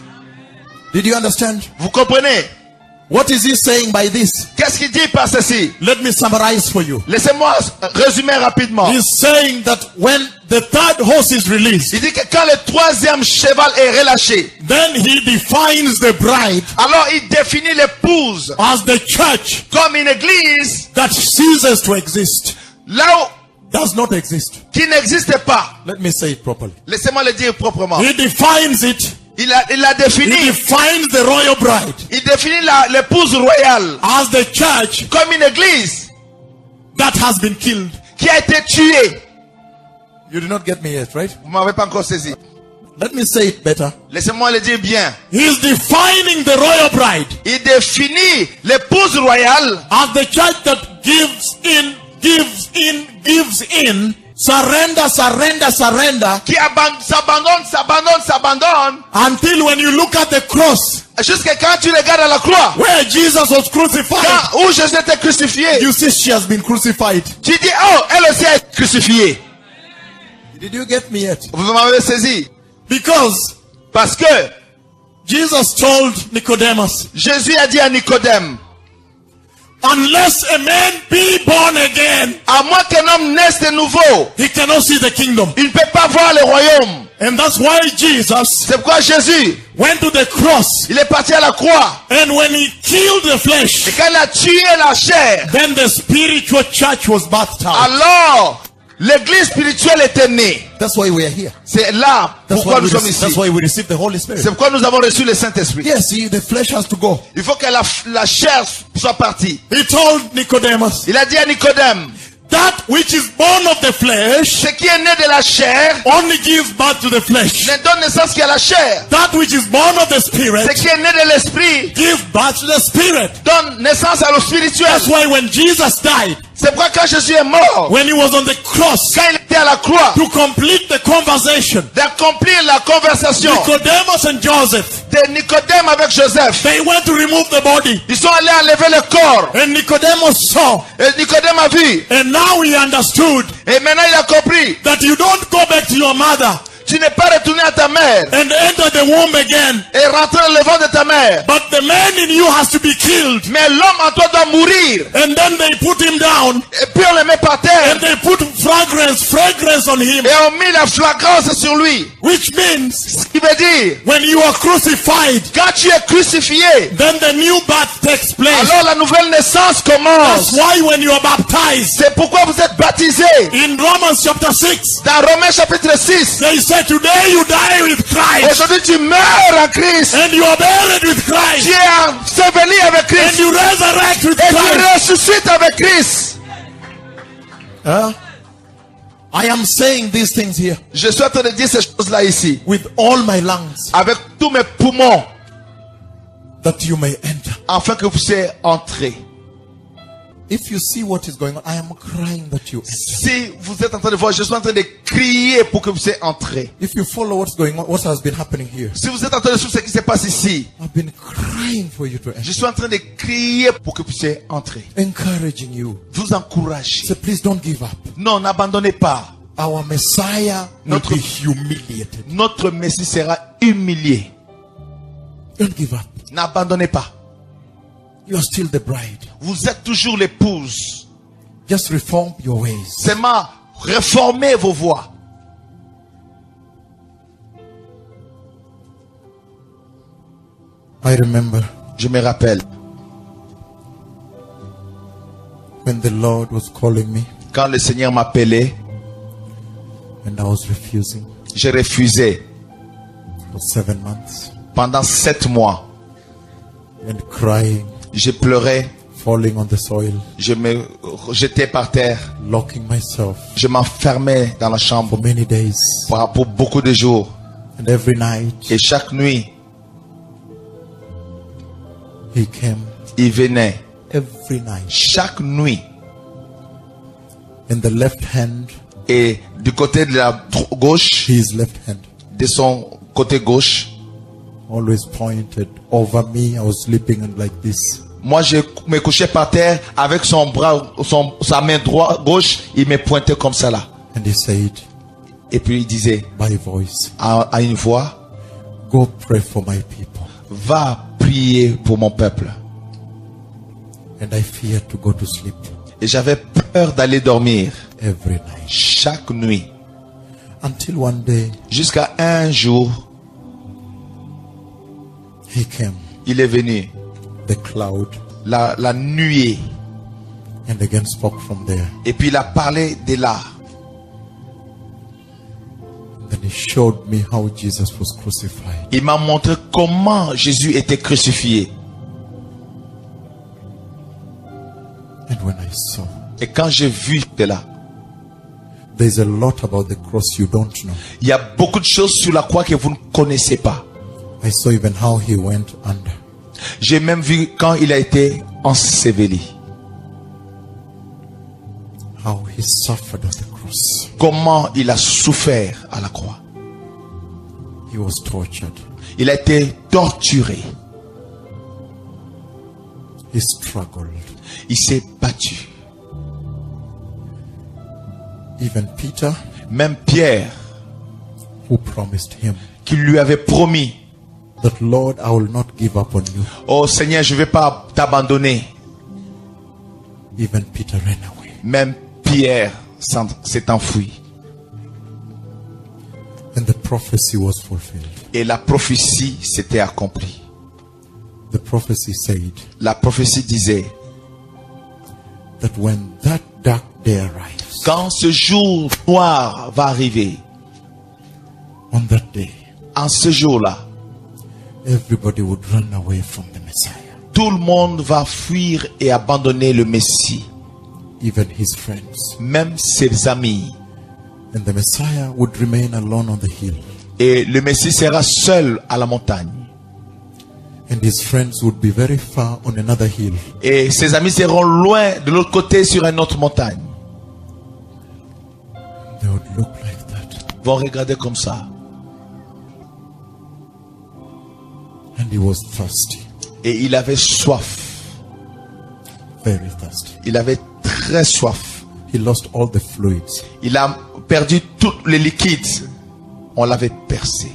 Did you understand? Vous comprenez? What is he saying by this? Qu'est-ce qu'il dit par ceci? Let me summarize for you. Laissez-moi résumer rapidement. He's saying that when the third horse is released, Il dit que quand le troisième cheval est relâché, then he defines the bride alors il définit l'épouse as the church comme une église that ceases to exist, là does not exist. qui n'existe pas. Let me say it properly. Laissez-moi le dire proprement. He defines it. Il a He défini. defines the royal bride Il définit l'épouse royale as the church comme une église that has been killed. qui a été tuée. You did not get me yet, right? Vous m'avez pas encore saisi. Let me say it better. Laissez-moi le dire bien. He's defining the royal bride Il définit l'épouse royale as the church that gives in, surrender, qui s'abandonne until when you look at the cross jusqu'à quand tu regardes à la croix where Jesus was crucified, où Jésus était crucifié. you see she has been crucified. Tu dis, oh, elle aussi est crucifiée. Did you get me yet? Vous m'avez saisi. Because Parce que Jesus told Nicodemus, Jésus a dit à Nicodème, unless a man be born again, à moins qu'un homme naisse de nouveau, he cannot see the kingdom. il ne peut pas voir le royaume. And that's why Jesus C'est pourquoi Jésus, went to the cross, il est parti à la croix. and when he killed the Et flesh, quand il a tué la chair, then the spiritual church was birthed out. alors l'église spirituelle était née. That's why we are here. C'est là That's pourquoi why, nous sommes ici. that's why we receive the Holy Spirit. C'est pourquoi nous avons reçu le Saint-Esprit. Yes, see, the flesh has to go. Il faut que la chair soit partie. He told Nicodemus, Il a dit à Nicodème, that which is born of the flesh ce qui est né de la chair only gives birth to the flesh. ne donne naissance qu'à la chair. That which is born of the Ce spirit qui est né de l'esprit gives birth to the spirit. donne naissance à le spirituel. That's why when Jesus died, C'est pourquoi quand Jésus est mort, when he was on the cross, quand il était à la croix, to complete the conversation, d'accomplir la conversation Nicodemus and Joseph, de Nicodème avec Joseph, they went to remove the body. ils sont allés enlever le corps. And Nicodemus saw, Et Nicodème a vu. and now he understood Et maintenant il a compris. that you don't go back to your mother Tu n'es pas retourné à ta mère and enter the womb again, et rentrer dans le ventre de ta mère. but the man in you has to be killed. Mais l'homme en toi doit mourir. And then they put him down, Et puis on le met par terre. and they put fragrance on him, Et on met la flagrance sur lui. which means Ce qui veut dire, when you are crucified, quand tu es crucifié, then the new birth takes place. alors la nouvelle naissance That's commence. why when you are baptized C'est pourquoi vous êtes baptisés. in Romans chapter 6, Dans Romains chapitre 6. they say today you die with Christ Aujourd'hui tu meurs en Christ. and you are buried with Tu Christ es enseveli avec and Christ. you resurrect with Et tu Christ. ressuscites avec Christ. I am saying these things here Je suis en train de dire ces choses-là ici. with all my lungs Avec tous mes poumons. that you may enter. Afin que vous puissiez entrer. If you see what is going on, I am crying that you enter. Si vous êtes en train de voir, je suis en train de crier pour que vous puissiez entrer. If you follow what's going on, what has been happening here, Si vous êtes en train de suivre ce qui se passe ici, I've been crying for you to enter, je suis en train de crier pour que vous puissiez entrer. encouraging you. Vous encourager. So please don't give up. Non, n'abandonnez pas. Our Messiah will Notre- be humiliated. Notre Messie sera humilié. Don't give up. N'abandonnez pas. You are still the bride. Vous êtes toujours l'épouse. Just reform your ways. Seulement, réformez vos voies. I remember Je me rappelle, when the Lord was calling me quand le Seigneur m'appelait, and I was refusing j'ai refusé for 7 months pendant 7 mois. and crying, Je pleurais, falling on the soil, je me jetais par terre, locking myself je m'enfermais dans la chambre for many days. pour beaucoup de jours. And every night Et chaque nuit, he came. il venait. Every night. Chaque nuit. In the left hand, Et du côté de la gauche, his left hand de son côté gauche, always pointed over me. I was sleeping and like this. moi je me couchais par terre avec son bras, sa main droite, gauche, il me pointait comme ça là. And he said, Et puis il disait by voice, à une voix, go pray for my people. va prier pour mon peuple. And I feared to go to sleep Et j'avais peur d'aller dormir every night. chaque nuit. Until one day, Jusqu'à un jour, he came, il est venu, the cloud, la nuée. and again spoke from there. Et puis il a parlé de là. Then he showed me how Jesus was crucified. Il m'a montré comment Jésus était crucifié. And when I saw, Et quand j'ai vu de là, there's a lot about the cross you don't know. il y a beaucoup de choses sur la croix que vous ne connaissez pas. I saw even how he went under. J'ai même vu quand il a été enseveli. How he suffered on the cross. Comment il a souffert à la croix. He was tortured. Il a été torturé. He struggled. Il s'est battu. Even Peter, Même Pierre, who promised him qui lui avait promis, that, Lord, I will not give up on you. oh Seigneur, je ne vais pas t'abandonner. Even Peter ran away. Même Pierre s'est enfui. And the prophecy was fulfilled. Et la prophétie s'était accomplie. The prophecy said La prophétie disait, that when that dark day arrives, quand ce jour noir va arriver, on that day, en ce jour-là, everybody would run away from the Messiah. tout le monde va fuir et abandonner le Messie, Even his friends. même ses amis. And the Messiah would remain alone on the hill. Et le Messie sera seul à la montagne. And his friends would be very far on another hill. Et ses amis seront loin de l'autre côté sur une autre montagne. They would look like that. Ils vont regarder comme ça. And he was thirsty. Et il avait soif. Very thirsty. Il avait très soif. He lost all the fluids. Il a perdu tous les liquides. On l'avait percé.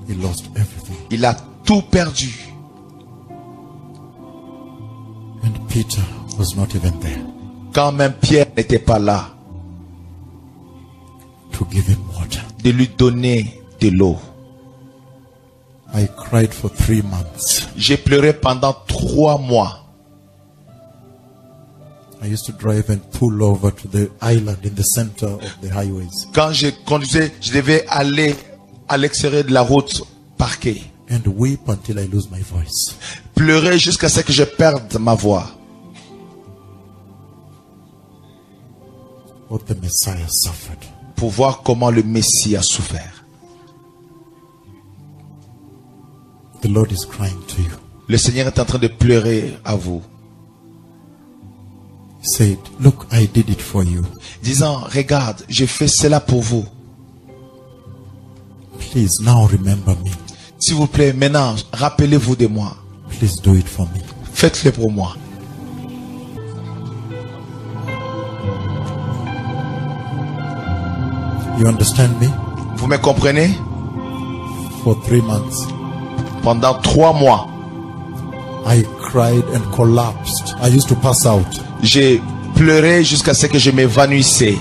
He lost everything. Il a tout perdu. And Peter was not even there Quand même Pierre n'était pas là to give him water. de lui donner de l'eau. I cried for 3 months. J'ai pleuré pendant 3 mois. I used to drive and pull over to the island in the center of the highways Quand je conduisais, je devais aller à l'extérieur de la route parquée. and weep until I lose my voice. Pleurer jusqu'à ce que je perde ma voix. What the Messiah suffered. Pour voir comment le Messie a souffert. The Lord is crying to you. Le Seigneur est en train de pleurer à vous. He said, look, I did it for you. Disant, regarde, j'ai fait cela pour vous. Please now remember me. S'il vous plaît, maintenant, rappelez-vous de moi. Please do it for me. Faites-le pour moi. You understand me? Vous me comprenez? For 3 months, Pendant 3 mois, I cried and collapsed. I used to pass out. j'ai pleurer jusqu'à ce que je m'évanouissais.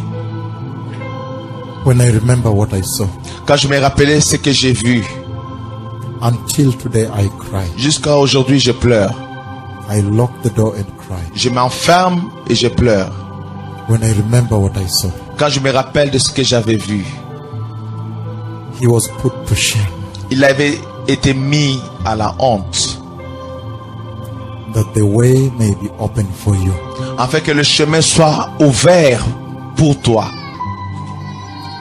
When I remember what I saw, Quand je me rappelais ce que j'ai vu, until today I cry. jusqu'à aujourd'hui je pleure. I lock the door and cry. Je m'enferme et je pleure. When I remember what I saw, Quand je me rappelle de ce que j'avais vu, he was put to shame, il avait été mis à la honte, that the way may be open for you. afin que le chemin soit ouvert pour toi.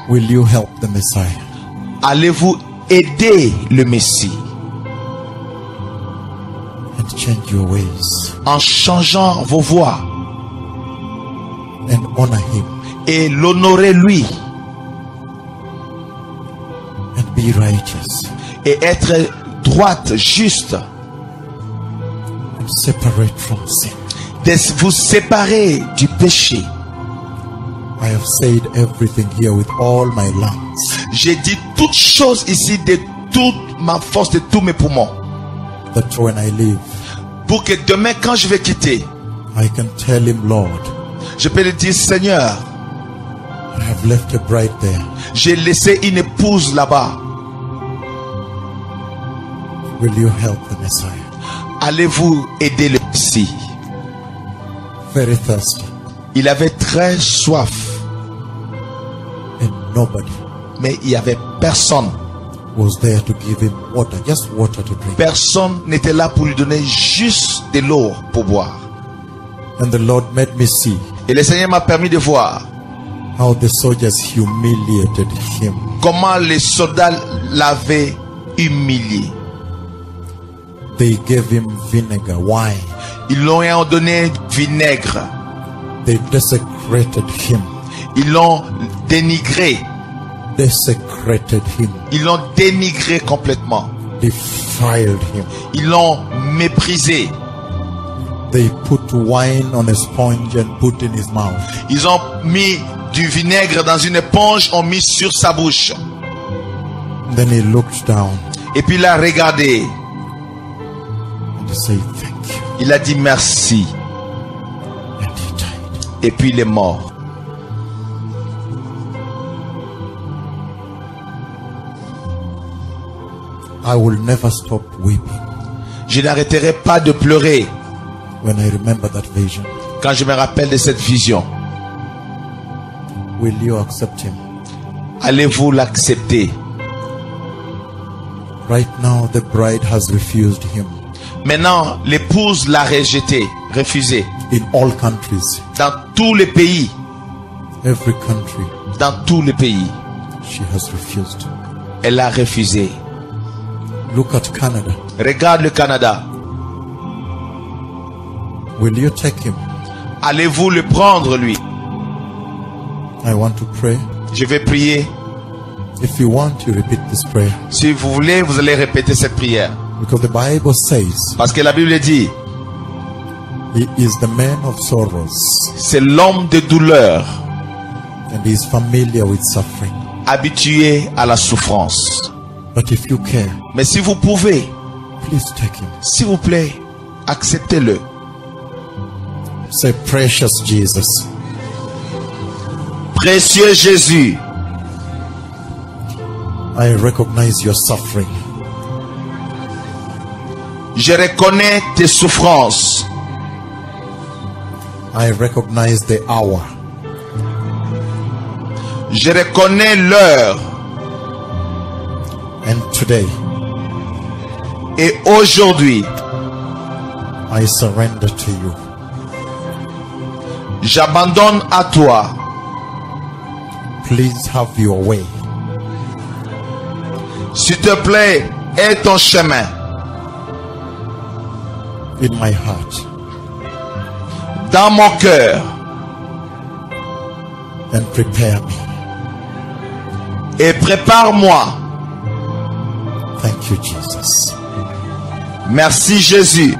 Will you help the Messiah? Allez-vous aider le Messie And change your ways en changeant vos voies and honor him et l'honorer lui and be righteous et être droite, juste, and separate from sin. de vous séparer du péché. I have said everything here with all my lungs, J'ai dit toutes choses ici de toute ma force, de tous mes poumons, that when I leave, pour que demain quand je vais quitter, I can tell him, Lord, je peux lui dire, Seigneur, I have left a bride there. j'ai laissé une épouse là-bas. Will you help the Messiah? Allez-vous aider le Messie? Very thirsty, Il avait très soif, and nobody mais il n'y avait personne. was there to give him water, just water to drink. Personne n'était là pour lui donner juste de l'eau pour boire. And the Lord made me see Et le Seigneur m'a permis de voir how the soldiers humiliated him. comment les soldats l'avaient humilié. They gave him vinegar, wine. Ils l'ont donné vinaigre. They desecrated him. Ils l'ont dénigré. Desecrated him. Ils l'ont dénigré complètement. Defiled him. Ils l'ont méprisé. They put wine on a sponge and put in his mouth. Ils ont mis du vinaigre dans une éponge, ont mis sur sa bouche. Then he looked down Et puis il a regardé. and he said, thank you. Il a dit merci. And he died. Et puis il est mort. I will never stop weeping Je n'arrêterai pas de pleurer when I remember that vision. quand je me rappelle de cette vision. Will you accept him? Allez-vous l'accepter? Right now, the bride has refused him Maintenant, l'épouse l'a rejeté, refusé. in all countries. Dans tous les pays, Every country, dans tous les pays, she has refused. elle a refusé. Look at Canada. Regarde le Canada. Will you take him? Allez-vous le prendre, lui? I want to pray. Je vais prier. If you want, you repeat this prayer. Si vous voulez, vous allez répéter cette prière. Because the Bible says Parce que la Bible dit, he is the man of sorrows c'est l'homme de douleur, and he is familiar with suffering. habitué à la souffrance. But if you care, Mais si vous pouvez, please take him. s'il vous plaît, acceptez-le. Say, precious Jesus, Précieux Jésus, I recognize your suffering. je reconnais tes souffrances. I recognize the hour. Je reconnais l'heure. And today, Et aujourd'hui, I surrender to you. j'abandonne à toi. Please have your way. S'il te plaît, aie ton chemin In my heart dans mon cœur and prepare me. et prépare-moi. Thank you, Jesus. Merci Jésus.